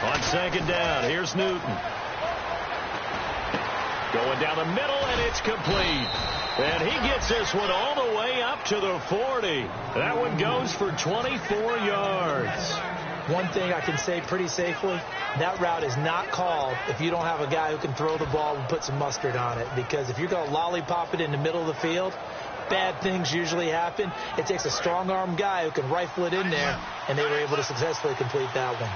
On second down, here's Newton. Going down the middle, and it's complete. And he gets this one all the way up to the 40. That one goes for 24 yards. One thing I can say pretty safely, that route is not called if you don't have a guy who can throw the ball and put some mustard on it. Because if you're going to lollipop it in the middle of the field, bad things usually happen. It takes a strong-arm guy who can rifle it in there, and they were able to successfully complete that one.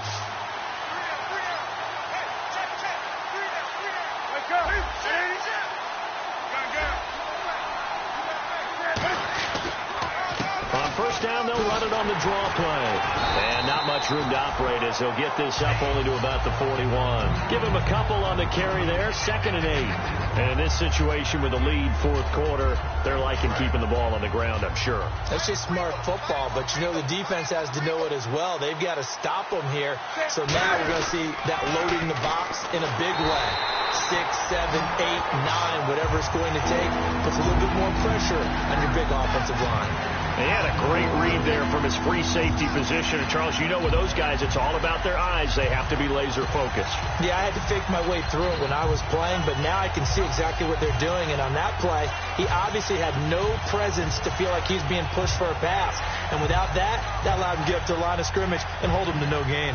On first down, they'll run it on the draw play. And not much room to operate as they'll get this up only to about the 41. Give him a couple on the carry there, 2nd and 8. And in this situation with the lead fourth quarter, they're liking keeping the ball on the ground, I'm sure. That's just smart football, but you know the defense has to know it as well. They've got to stop them here. So now we're going to see that loading the box in a big way. 6, 7, 8, 9, whatever it's going to take, puts a little bit more pressure on your big offensive line. He had a great read there from his free safety position. And, Charles, you know with those guys, it's all about their eyes. They have to be laser focused. Yeah, I had to fake my way through it when I was playing, but now I can see exactly what they're doing. And on that play, he obviously had no presence to feel like he's being pushed for a pass. And without that, that allowed him to get up to the line of scrimmage and hold him to no gain.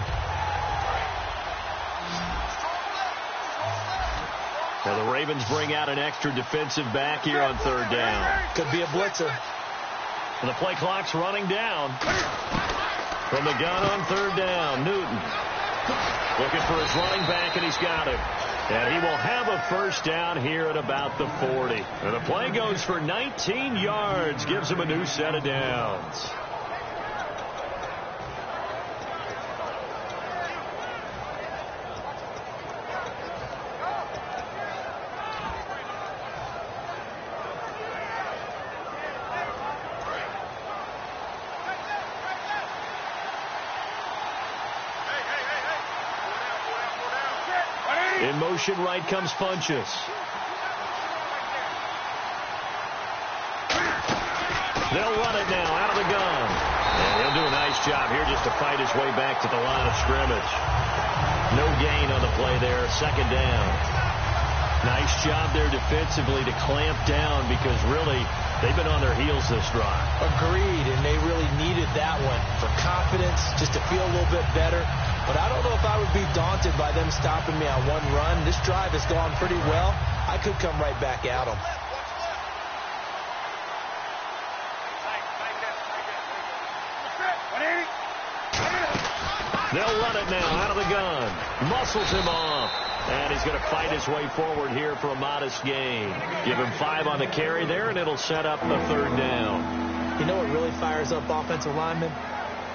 Now the Ravens bring out an extra defensive back here on third down. Could be a blitzer. And the play clock's running down. From the gun on third down, Newton looking for his running back, and he's got him. And he will have a first down here at about the 40. And the play goes for 19 yards, gives him a new set of downs. In motion right comes Funchess. They'll run it now out of the gun. And he'll do a nice job here just to fight his way back to the line of scrimmage. No gain on the play there. Second down. Nice job there defensively to clamp down because really they've been on their heels this drive. Agreed, and they really needed that one for confidence, just to feel a little bit better. But I don't know if I would be daunted by them stopping me on one run. This drive has gone pretty well. I could come right back at them. They'll run it now out of the gun. Muscles him off. And he's going to fight his way forward here for a modest gain. Give him 5 on the carry there, and it'll set up the third down. You know what really fires up offensive linemen?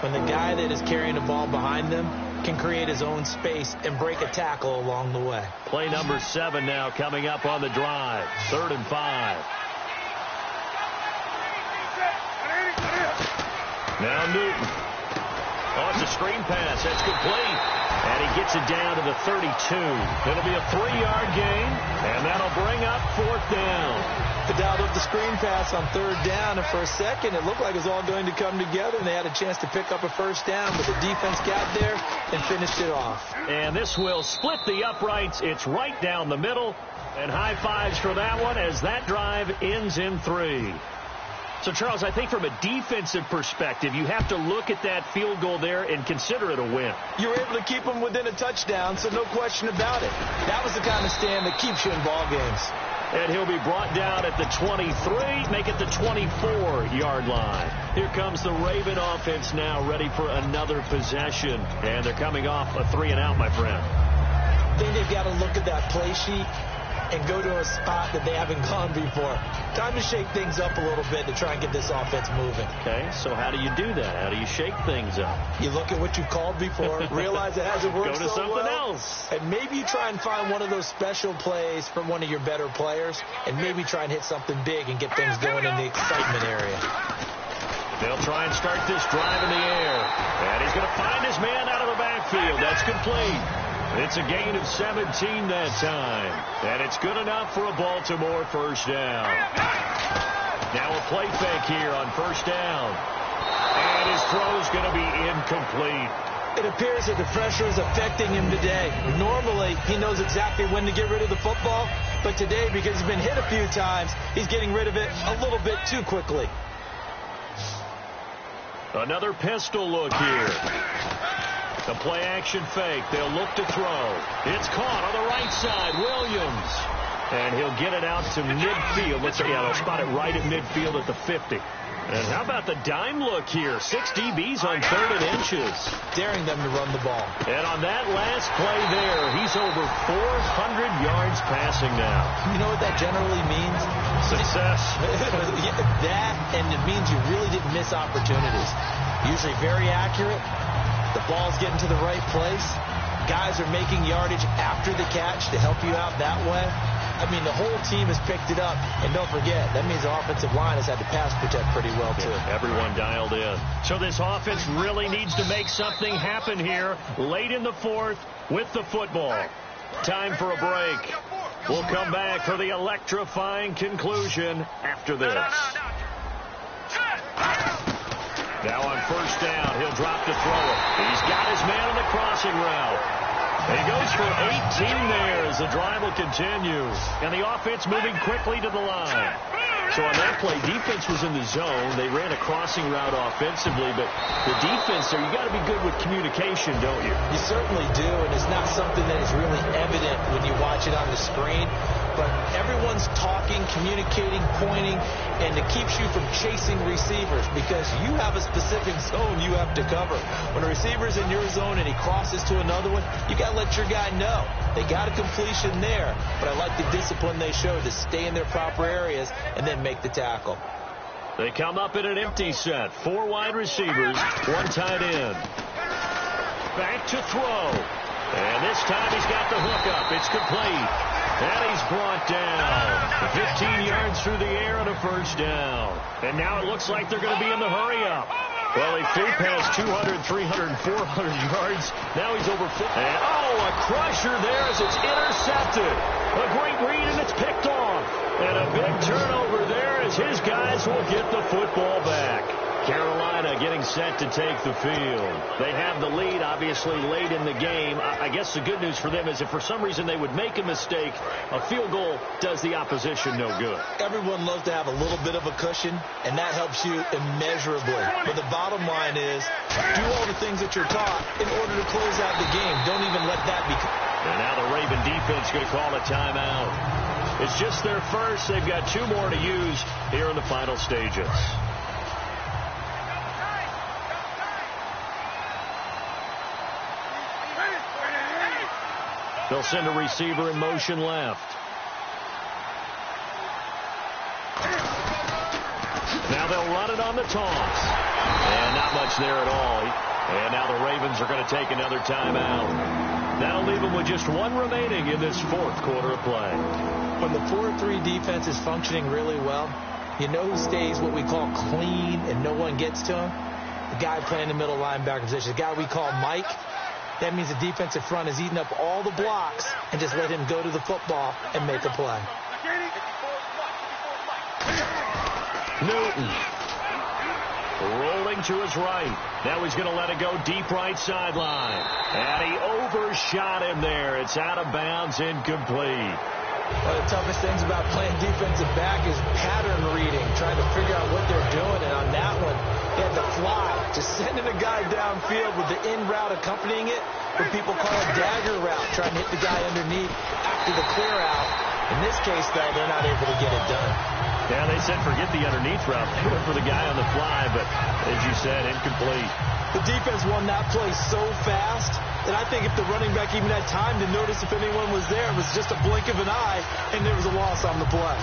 When the guy that is carrying the ball behind them can create his own space and break a tackle along the way. Play number 7 now coming up on the drive. 3rd and 5. Now Newton. Oh, it's a screen pass. That's complete. And he gets it down to the 32. It'll be a 3-yard gain, and that'll bring up 4th down. They dialed up the screen pass on 3rd down, and for a second it looked like it was all going to come together, and they had a chance to pick up a first down, but the defense got there and finished it off. And this will split the uprights. It's right down the middle. And high fives for that one as that drive ends in 3. So, Charles, I think from a defensive perspective, you have to look at that field goal there and consider it a win. You were able to keep them within a touchdown, so no question about it. That was the kind of stand that keeps you in ball games. And he'll be brought down at the 23, make it the 24-yard line. Here comes the Raven offense now, ready for another possession. And they're coming off a 3-and-out, my friend. I think they've got to look at that play sheet and go to a spot that they haven't gone before. Time to shake things up a little bit to try and get this offense moving. Okay, so how do you do that? How do you shake things up? You look at what you've called before, realize it hasn't worked Go to something else. And maybe you try and find one of those special plays from one of your better players, and maybe try and hit something big and get things going in the excitement area. They'll try and start this drive in the air. And he's going to find his man out of the backfield. That's complete. It's a gain of 17 that time. And it's good enough for a Baltimore first down. Now a play fake here on first down. And his throw's going to be incomplete. It appears that the pressure is affecting him today. Normally, he knows exactly when to get rid of the football. But today, because he's been hit a few times, he's getting rid of it a little bit too quickly. Another pistol look here. The play-action fake. They'll look to throw. It's caught on the right side. Williams. And he'll get it out to midfield. Let's say, they'll spot it right at midfield at the 50. And how about the dime look here? 6 DBs on 3rd and inches. Daring them to run the ball. And on that last play there, he's over 400 yards passing now. You know what that generally means? Success. That, and it means you really didn't miss opportunities. Usually very accurate. The ball's getting to the right place. Guys are making yardage after the catch to help you out that way. I mean, the whole team has picked it up. And don't forget, that means the offensive line has had to pass protect pretty well, too. Everyone dialed in. So this offense really needs to make something happen here late in the 4th with the football. Time for a break. We'll come back for the electrifying conclusion after this. Now on first down, he'll drop to throw it. He's got his man on the crossing route. He goes for 18 there as the drive will continue. And the offense moving quickly to the line. So on that play, defense was in the zone. They ran a crossing route offensively, but the defense there, you got to be good with communication, don't you? You certainly do, and it's not something that is really evident when you watch it on the screen. But everyone's talking, communicating, pointing, and it keeps you from chasing receivers because you have a specific zone you have to cover. When a receiver's in your zone and he crosses to another one, you got to let your guy know. They got a completion there, but I like the discipline they showed to stay in their proper areas and then make the tackle. They come up in an empty set. 4 wide receivers, 1 tight end. Back to throw. And this time he's got the hook up. It's complete. And he's brought down 15 yards through the air on a first down. And now it looks like they're going to be in the hurry-up. Well, he flew past 200, 300, 400 yards. Now he's over 50. And, a crusher there as it's intercepted. A great read, and it's picked off. And a big turnover there as his guys will get the football back. Carolina getting set to take the field. They have the lead, obviously, late in the game. I guess the good news for them is if for some reason they would make a mistake, a field goal does the opposition no good. Everyone loves to have a little bit of a cushion, and that helps you immeasurably. But the bottom line is, do all the things that you're taught in order to close out the game. Don't even let that be. And now the Raven defense going to call a timeout. It's just their first. They've got 2 more to use here in the final stages. They'll send a receiver in motion left. Now they'll run it on the toss. And not much there at all. And now the Ravens are going to take another timeout. That'll leave them with just 1 remaining in this 4th quarter of play. When the 4-3 defense is functioning really well, you know who stays what we call clean and no one gets to him? The guy playing the middle linebacker position, the guy we call Mike. That means the defensive front is eating up all the blocks and just let him go to the football and make a play. Newton rolling to his right. Now he's going to let it go deep right sideline. And he overshot him there. It's out of bounds, incomplete. One of the toughest things about playing defensive back is pattern reading, trying to figure out what they're doing. And on that one, he had to fly, just sending a guy downfield with the in route accompanying it, what people call a dagger route, trying to hit the guy underneath after the clear out. In this case, though, they're not able to get it done. Yeah, they said forget the underneath route. They went for the guy on the fly, but as you said, incomplete. The defense won that play so fast that I think if the running back even had time to notice if anyone was there, it was just a blink of an eye, and there was a loss on the play.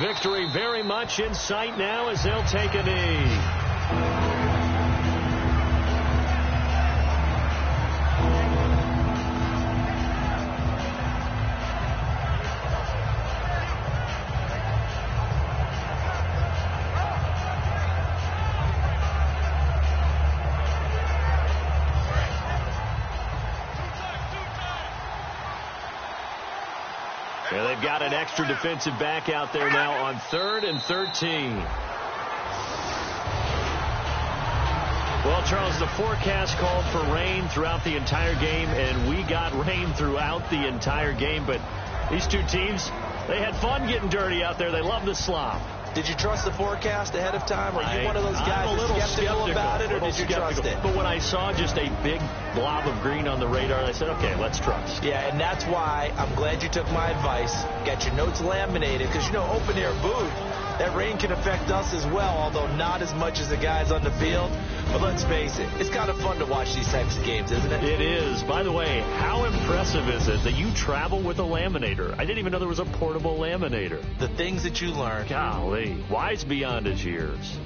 Victory very much in sight now as they'll take a knee. Yeah, they've got an extra defensive back out there now on 3rd and 13. Well, Charles, the forecast called for rain throughout the entire game, and we got rain throughout the entire game. But these two teams, they had fun getting dirty out there. They love the slop. Did you trust the forecast ahead of time? Are you one of those guys that's skeptical about it, or did you trust it? But when I saw just a big blob of green on the radar, I said, okay, let's trust. Yeah, and that's why I'm glad you took my advice. Got your notes laminated, because, you know, open-air booth, that rain can affect us as well, although not as much as the guys on the field. But let's face it, it's kind of fun to watch these types of games, isn't it? It is. By the way, how impressive is it that you travel with a laminator? I didn't even know there was a portable laminator. The things that you learn. Golly, wise beyond his years.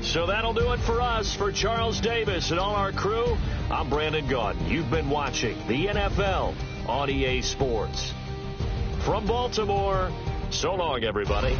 So that'll do it for us. For Charles Davis and all our crew, I'm Brandon Gaudin. You've been watching the NFL on EA Sports. From Baltimore, so long, everybody.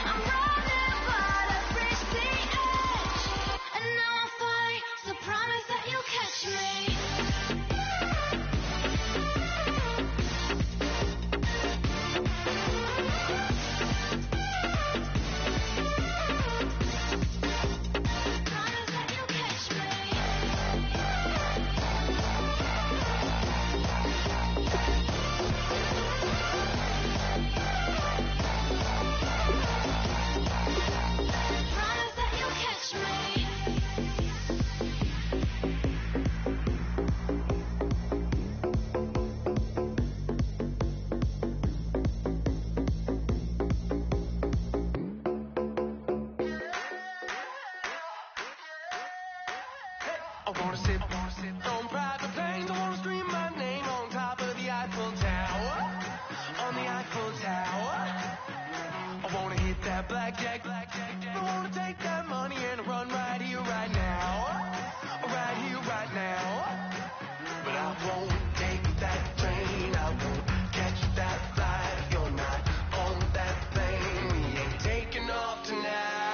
I'm wanna sit on private planes. I wanna scream my name on top of the Eiffel Tower. On the Eiffel Tower. I wanna hit that blackjack. I wanna take that money and run right here, right now. Right here, right now. But I won't take that train. I won't catch that flight. If you're not on that plane, we ain't taking off tonight.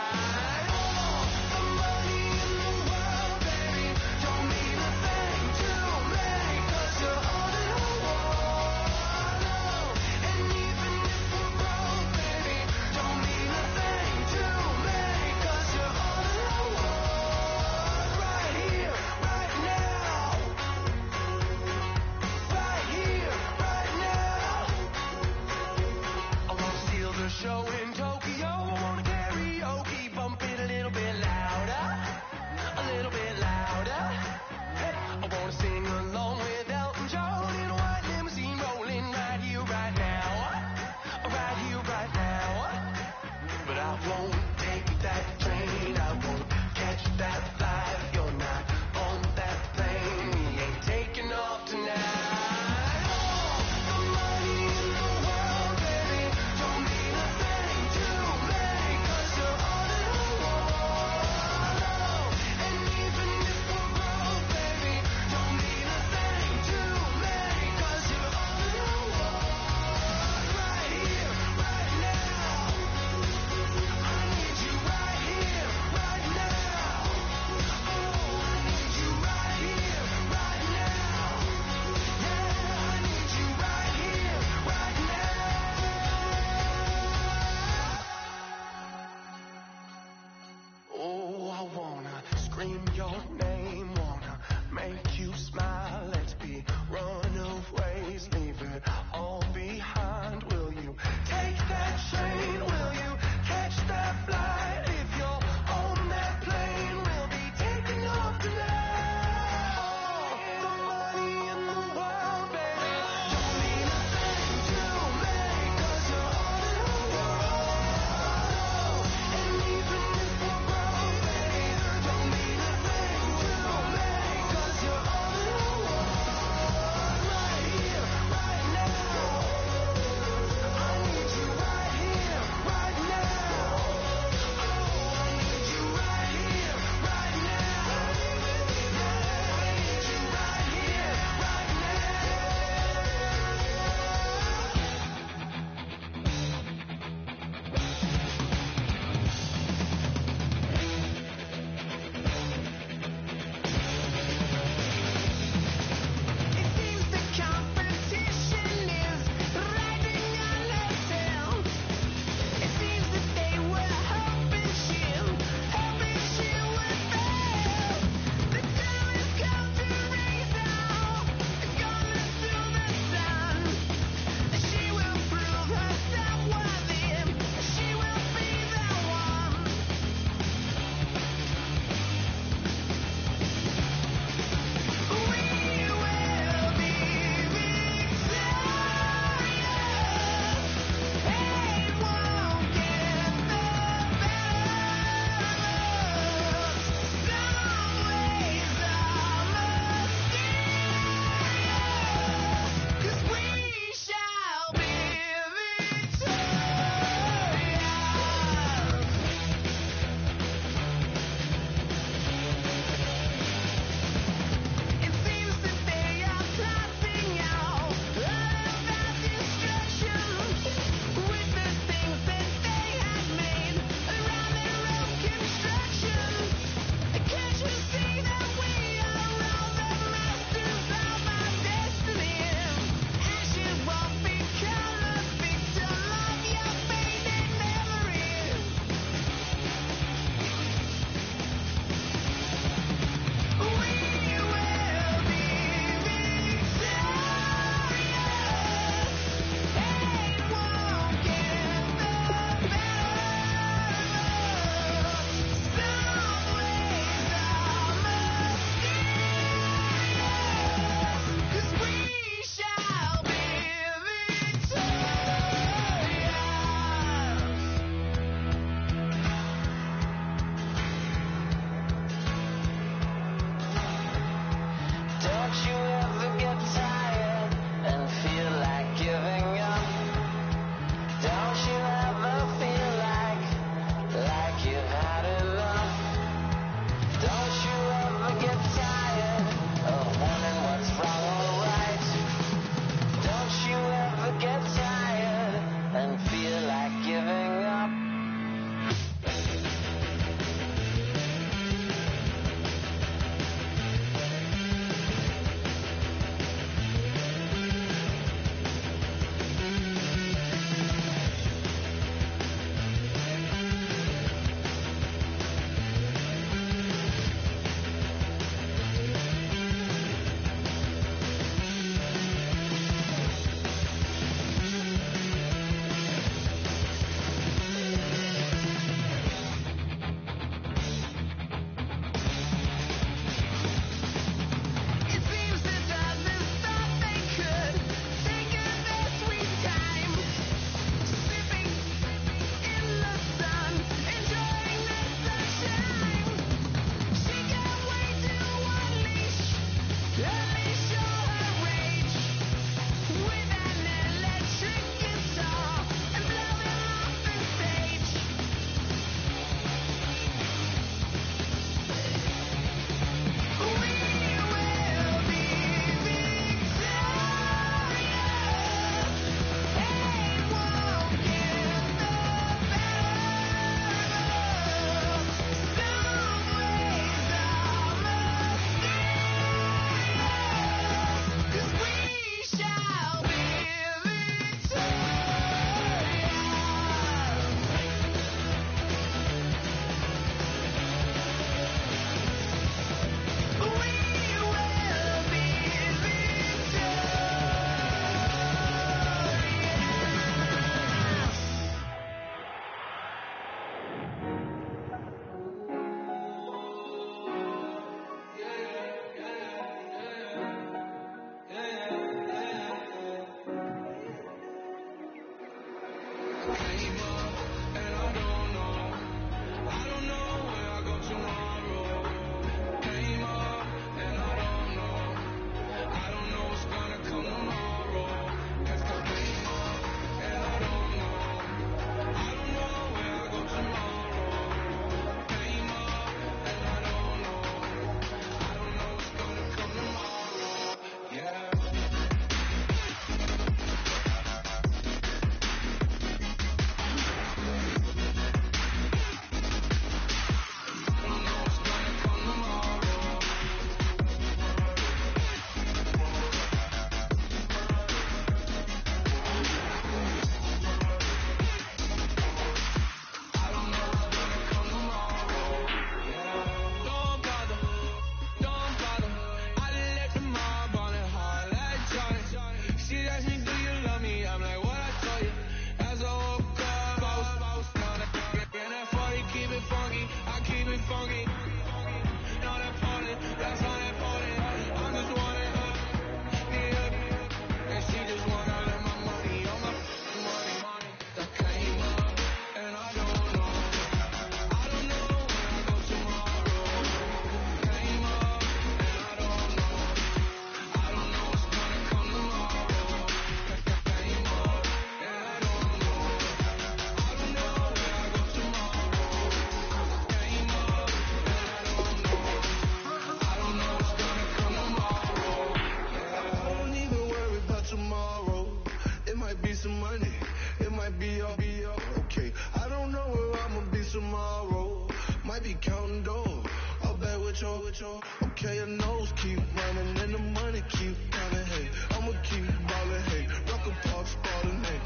Okay, your nose keep running and the money keep coming. Hey, I'ma keep ballin'. Hey, rock a park, spallin'. Hey,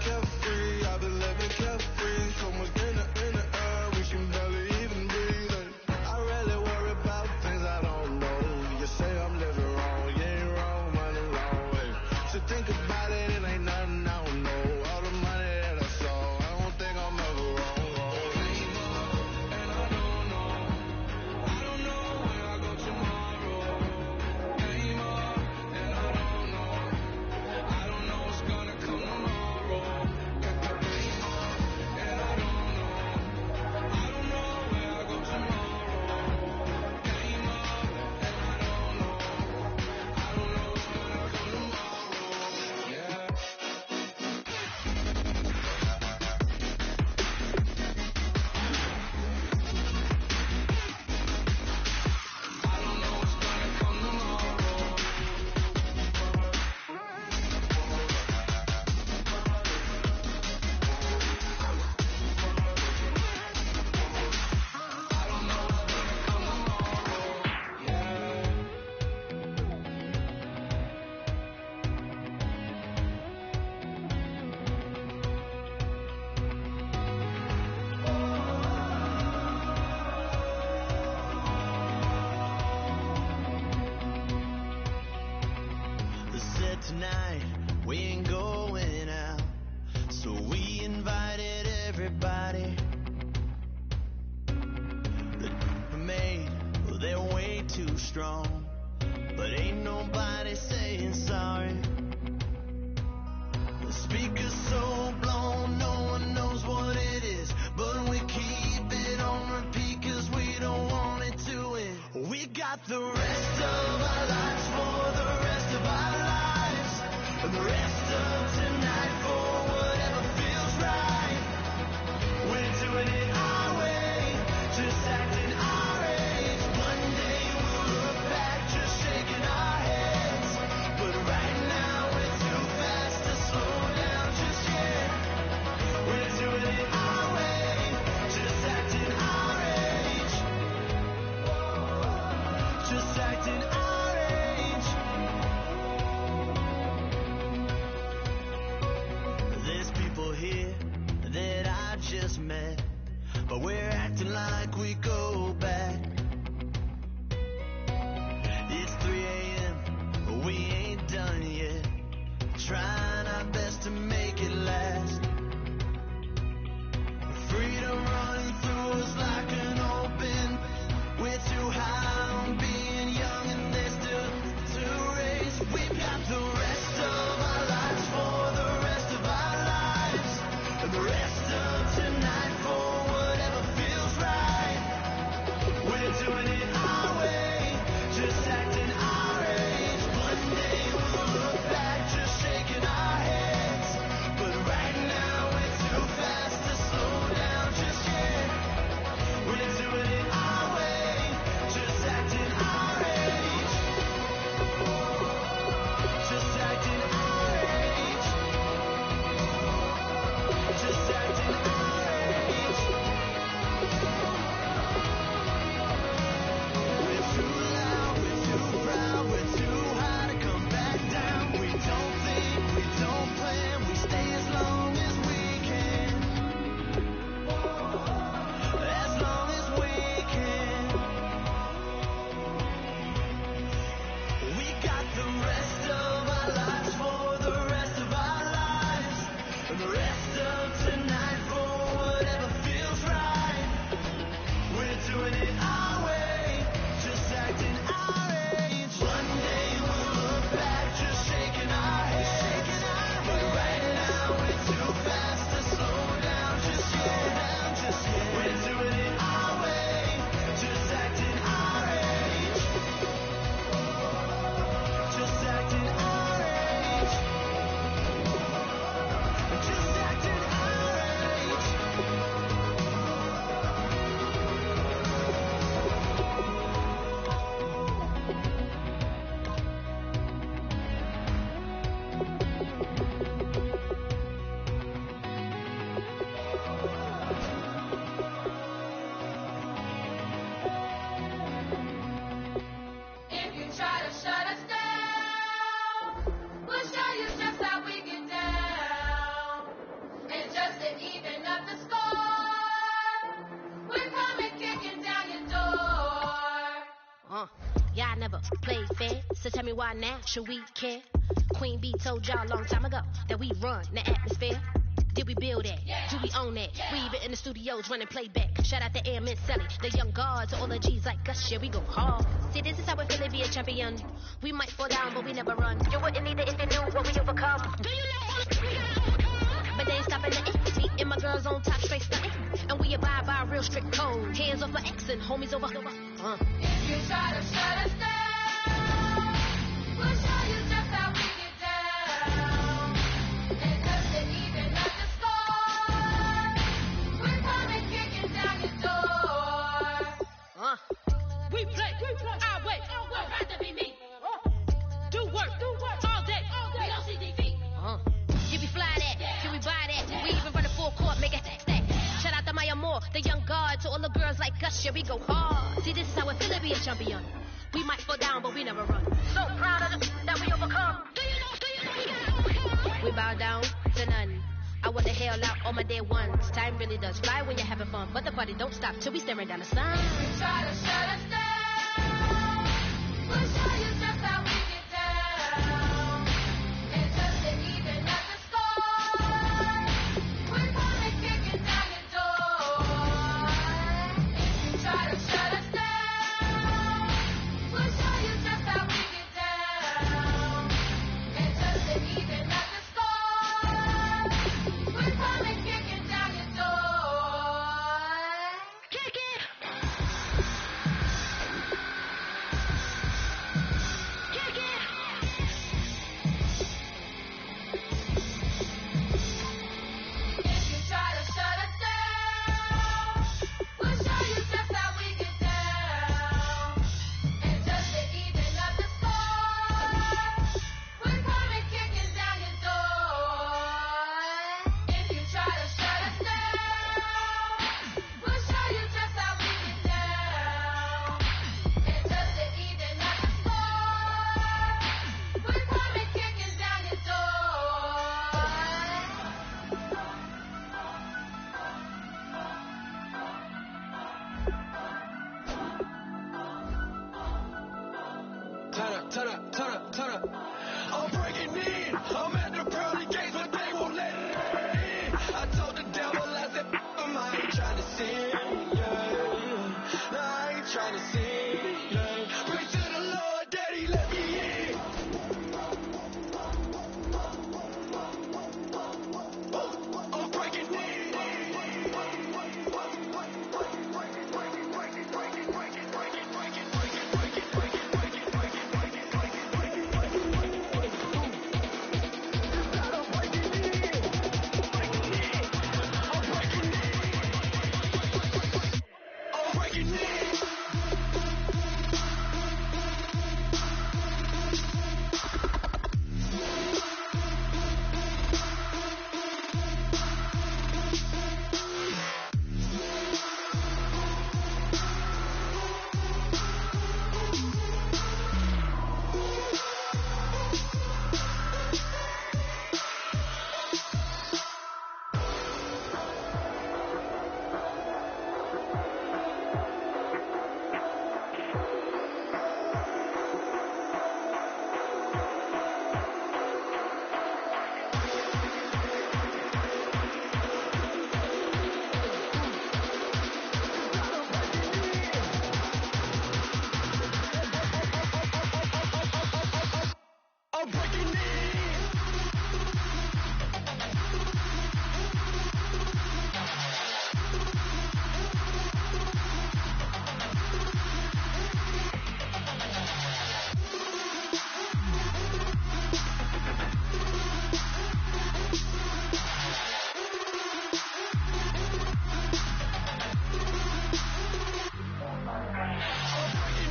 carefree, I've been living carefree. So much in the air, we can barely even breathe. Hey, I rarely worry about things I don't know. You say I'm living wrong, you ain't wrong, money long. Hey, so think about it, it ain't nothing I don't know. All the money that I saw, I don't think I'm ever wrong. Tonight we ain't going out, so we invited everybody. The maid, well, they're way too strong, but ain't nobody saying sorry. The speaker's so blown, no one knows what it is, but we keep it on repeat 'cause we don't want it to end. We got the rest of our lives for the rest of our lives. And the rest of tonight for whatever feels right. We're doing it our way, just acting our age. One day we'll look back just shaking our heads. But right now we're too fast to slow down just yet. We're doing it our way, just acting our age. Just acting our age. never played fair. So tell me why now should we care? Queen Bee told y'all a long time ago that we run the atmosphere. Did we build it? Do we own it? We even in the studios running playback. Shout out to Airman Sally, the young guards, all the G's like us. Yeah, we go hard. See, this is how it feel to be a champion. We might fall down, but we never run. You wouldn't need it if you knew what we overcome. Do you know all the we gotta overcome? But they ain't stopping nothing. Me and my girls on top, straight stunting. And we abide by a real strict code. Hands off my ex and homies over. If you try to shut us down, we'll show you just how we get down. It doesn't even have to score. We're coming kicking down your door. We play our way. Don't have to be me. Do work all day. We don't see defeat. Can we fly that? Can we buy that? We even run a full court, make it stack. Shout out to Maya Moore, the young guard, to all the girls like us. Yeah, we go hard. See, this is how it feel to be a champion. We might fall down, but we never run. So proud of that we overcome. Do you know we gotta overcome? We bow down to none. I want to hail out all my dear ones. Time really does fly when you're having fun, but the party don't stop till we staring down the sun. Try to shut us down. We'll show you just how we get down. It doesn't even have to score. We're coming kicking down your door. If you try to shut us down, we'll show you just how we get down. It doesn't even have to score. We're coming kicking down your door. Kick it! Kick it! If you try to shut us down, we'll show you just how we get down. It doesn't even have to score. We're coming kicking down your door. If you try to shut us down, we'll show you just how we get down. It doesn't even have to score. We're coming kicking down your door. Turn up. I'm breaking in. I'm at the pearly gates, but they won't let it in. I told the devil, I said, I ain't trying to sin. Yeah. No, I ain't trying to sin. Yeah. Pray to the Lord, Daddy, let me in. I'm breaking in. I'm breaking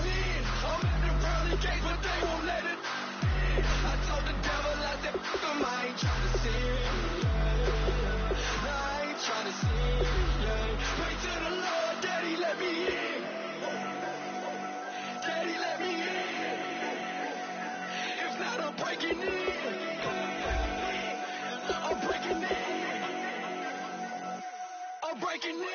in. I'm at the pearly gates, but they won't let it in. I told the devil, I said, I ain't trying to sin. Yeah. No, I ain't trying to sin. Yeah. Pray to the Lord, Daddy, let me in. Daddy, let me in. If not, I'm breaking in. I'm breaking in. I'm breaking in.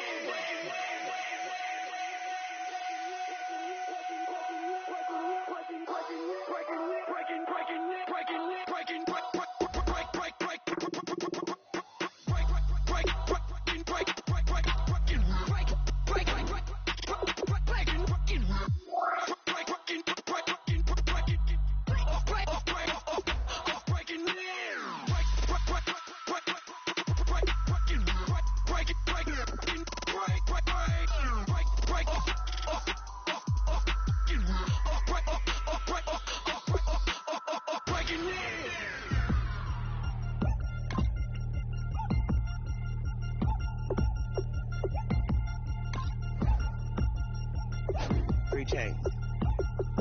chains.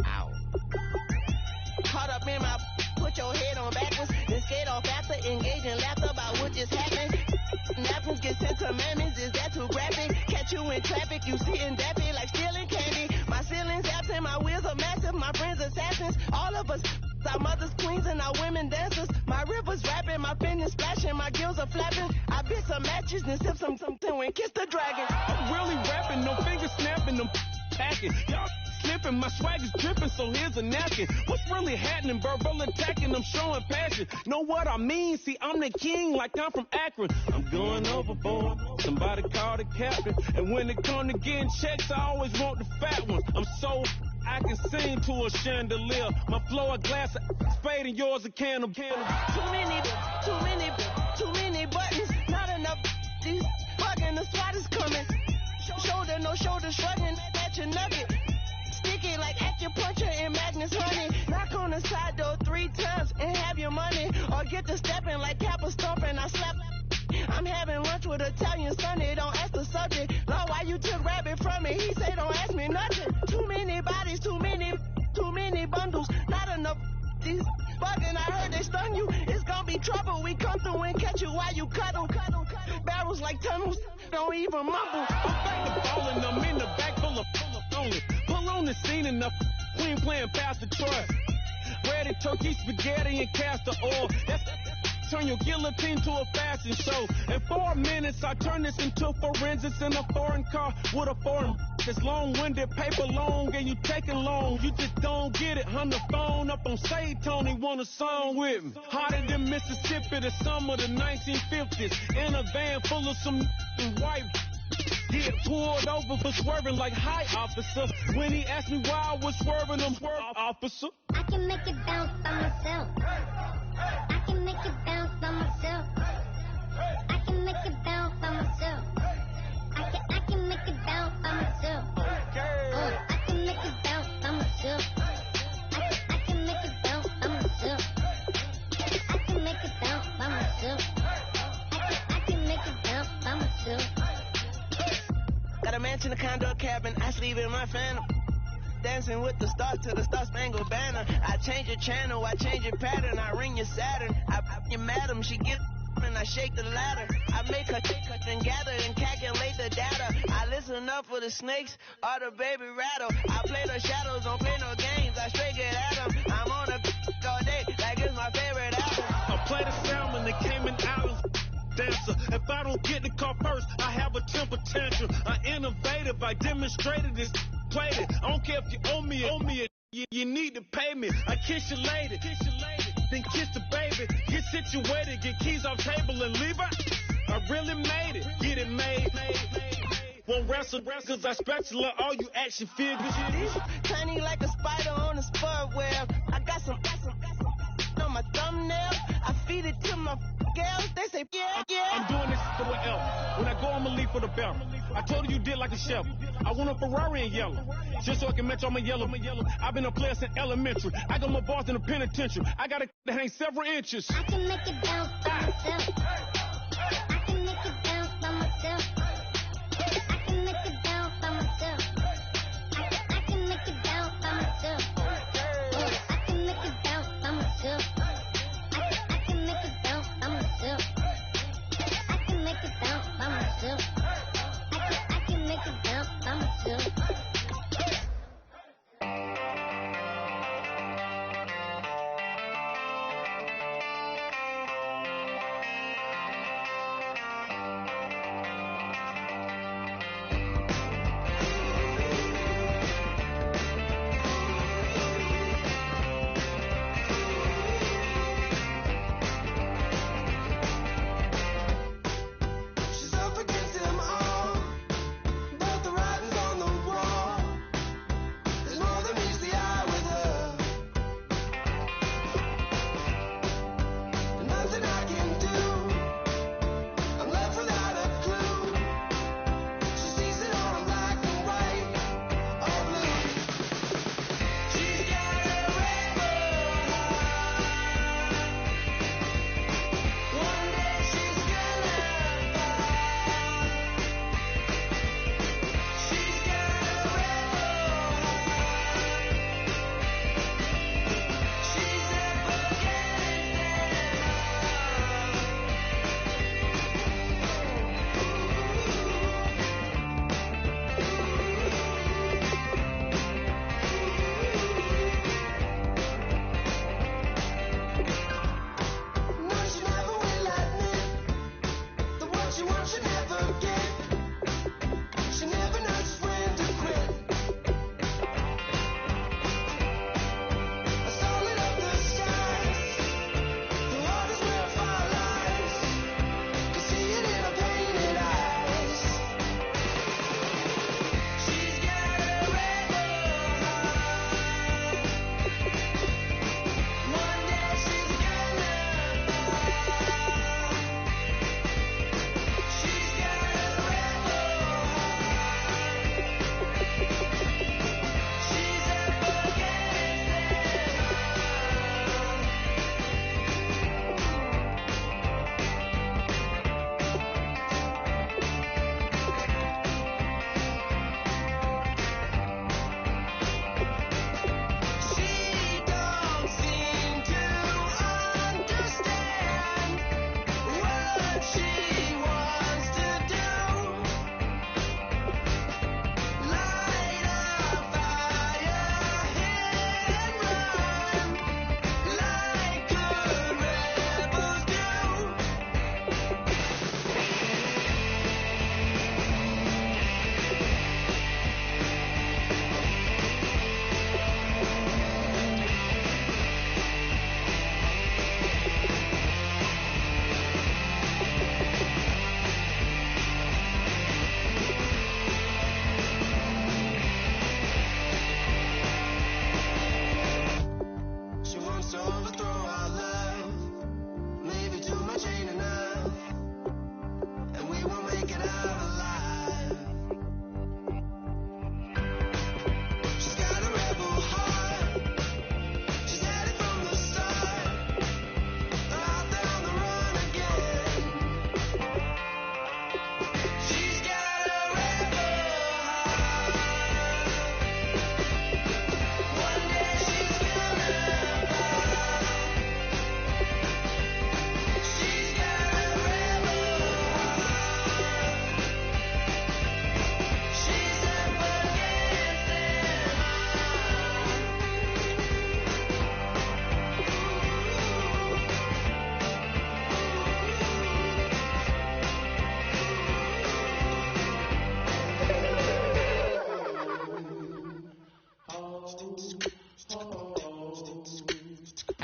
Ow. Caught up in my, put your head on backwards, then skate off after, engage in laughter about what just happened. Napkins get sent to mammies, is that too graphic? Catch you in traffic, you sitting dappy like stealing candy. My ceilings absent, my wheels are massive, my friends assassins. All of us, our mothers queens and our women dancers. My rivers rapping, my pen is splashing, my gills are flapping. I bit some matches, then sip something and kiss the dragon. I'm really rapping, no fingers snapping, them packing. Y'all slipping, my swag is dripping, so here's a napkin. What's really happening? Verbal attacking, I'm showing passion. Know what I mean? See, I'm the king like I'm from Akron. I'm going overboard, somebody call the captain. And when it come to getting checks, I always want the fat ones. I'm so I can sing to a chandelier. My flow a glass of spade and yours a can of. Too many buttons, not enough. These bugging, the SWAT is coming. Shoulder, no shoulder shrugging at your nugget. Sticky like acupuncture in Magnus honey. Knock on the side door 3 times and have your money. Or get to stepping like Kappa stomping. I slap. I'm having lunch with Italian Sunday. Don't ask the subject. Lord, why you took rabbit from me? He say don't ask me nothing. Too many bodies, too many bundles. Not enough. These bugging, I heard they stung you. It's gonna be trouble. We come through and catch you while you cuddle. Barrels like tunnels. Don't even mumble. I'm back to ballin'. I'm in the back full of only. Pull on the scene enough. Queen playing Pastor Troy. Ready turkey, spaghetti, and castor oil. Turn your guillotine to a fashion show. In 4 minutes, I turn this into forensics in a foreign car with a foreign. It's long-winded, paper long, and you taking long. You just don't get it. On the phone up on Say Tony, want a song with me. Hotter than Mississippi, the summer of the 1950s. In a van full of some white. Get pulled over for swerving like hi, officer. When he asked me why I was swerving, I'm swerve, officer. I can make it bounce by myself. I can make it bounce by myself. I can make it bounce by myself. I can make it bounce by myself. I can make it bounce by myself. I can make it bounce by myself. I can make it bounce by myself. I can make it bounce by myself. Got a mansion, a condo, a cabin, I sleep in my phantom. Dancing with the stars to the Star-Spangled Banner. I change your channel, I change your pattern, I ring your Saturn. I your madam, she get and I shake the ladder. I make her take her and gather and calculate the data. I listen up for the snakes or the baby rattle. I play the shadows, don't play no games, I straight get at them. I'm on a all day, like it's my favorite album. I play the salmon, the Cayman Islands dancer. If I don't get the car first, I have a temper tantrum. I innovative, I demonstrated this, played it. I don't care if you owe me it, you need to pay me. I kiss your lady, then kiss the baby. Get situated, get keys off table and leave her. I really made it, get it made. Won't wrestle, cause I spatula all you action figures. Tiny like a spider on a spud web. I got some on my thumbnail. I feed it to my girls. They say, yeah. I'm doing this the way else. When I go, I'ma leave for the belt. I told you did like a chef. I want a Ferrari in yellow, just so I can match all my yellow. I've been a player since elementary. I got my bars in the penitentiary. I got it to hang several inches. I can make it bounce by myself. I can make it bounce by myself. I can make it bounce by myself. I can make it bounce by myself. I can make it bounce by myself. I can make it bounce by myself. I can make it bounce by myself. I can make it bounce by myself.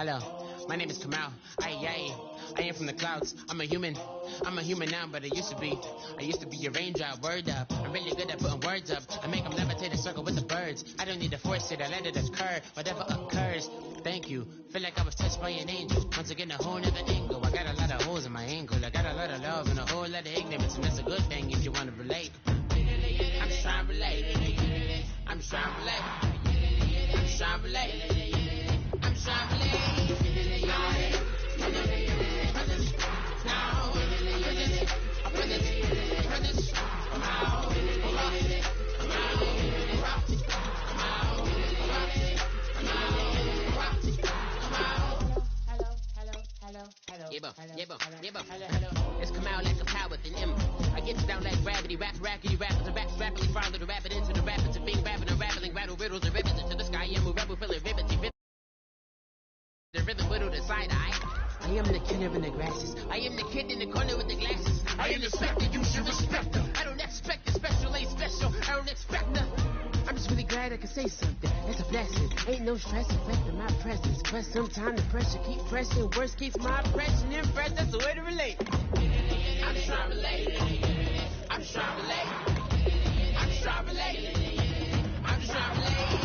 Hello, my name is Kamal. I am from the clouds. I'm a human now, but I used to be a raindrop. Word up, I'm really good at putting words up. I make them levitate and circle with the birds. I don't need to force it, I let it occur. Whatever occurs, thank you. Feel like I was touched by an angel. Once again, a whole nother angle. I got a lot of holes in my ankle. I got a lot of love and a whole lot of ignorance, and that's a good thing if you want to relate. I'm just trying to relate. I'm just trying to relate. I'm just trying to relate. I'm just trying to relate. It's come out like a power with an M. I get down like gravity, rackety rappers, and raps rapidly follow the rapid into the rapids of being rapping and rattling, rattle riddles and rivets into the sky. I'm a rebel, feeling rivets, the rhythm whittled aside. I am the killer in the grasses. I am the kid in the corner with the glasses. I am the specter, you should respect them. I don't expect the special, ain't special. I don't expect nothing. I'm just really glad I can say something. It's a blessing. Ain't no stress affecting my presence. But sometimes the pressure keep pressing. Worst keeps my impression impressed. That's the way to relate. I'm just trying to relate. I'm just trying to relate. I'm just trying to relate. I'm just trying to relate.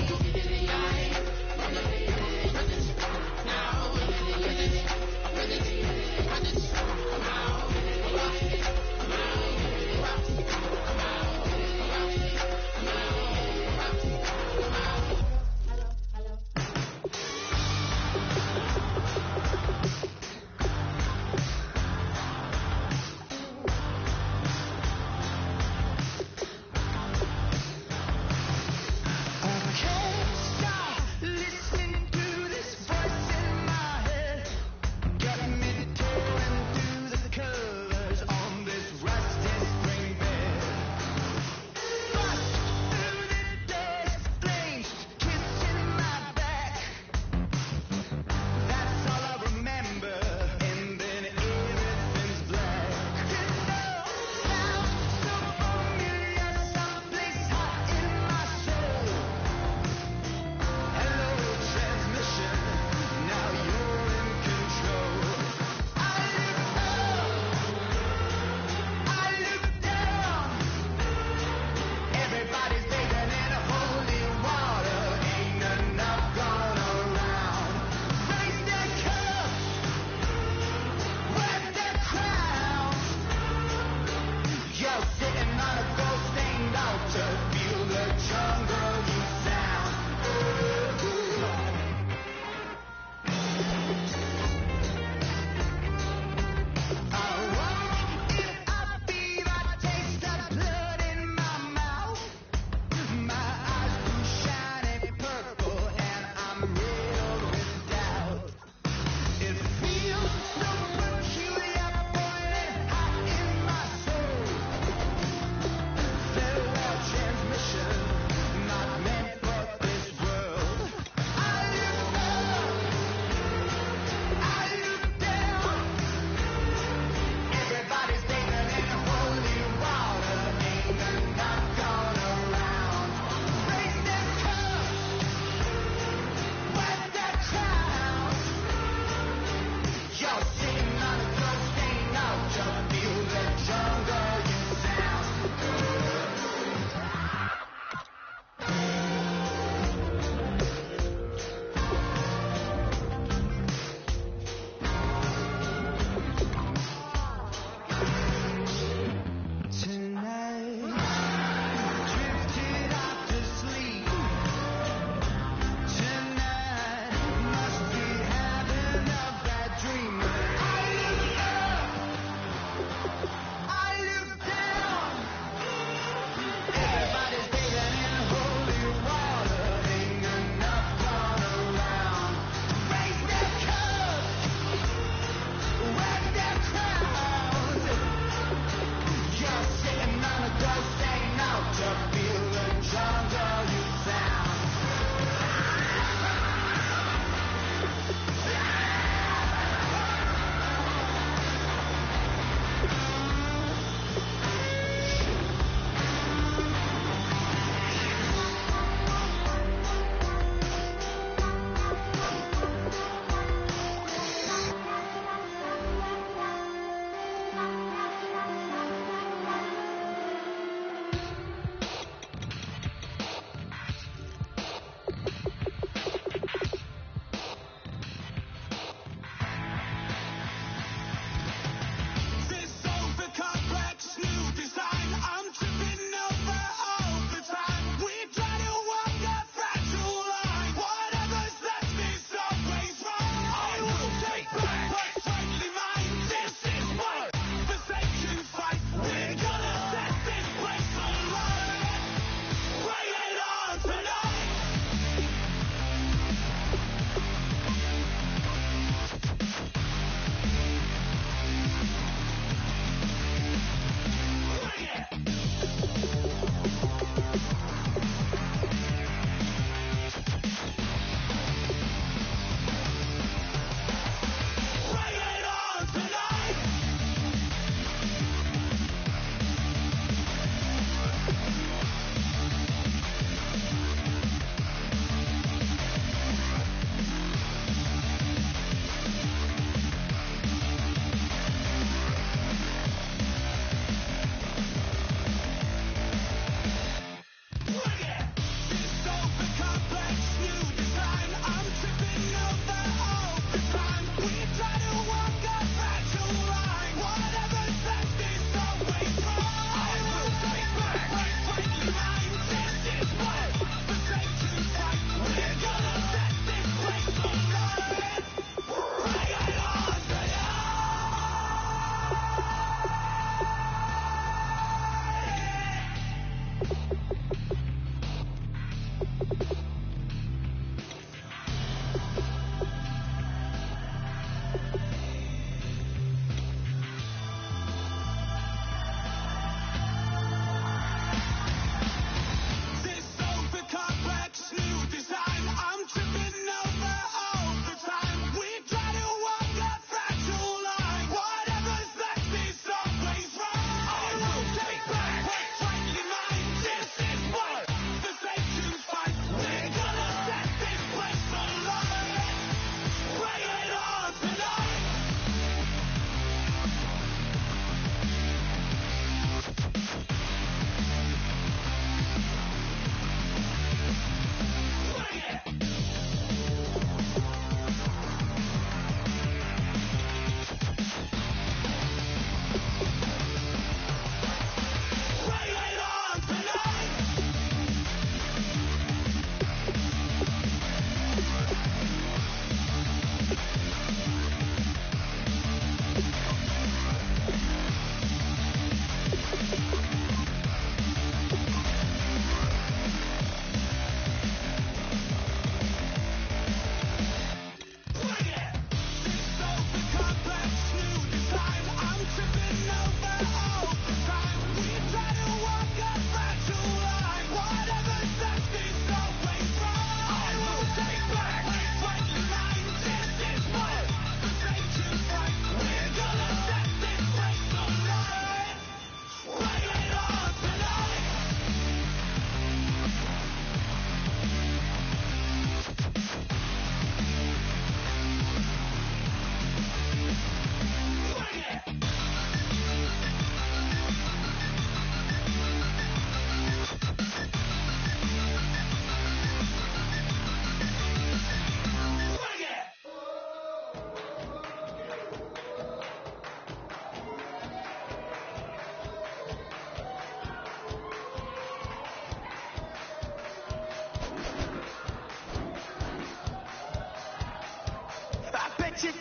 Bet you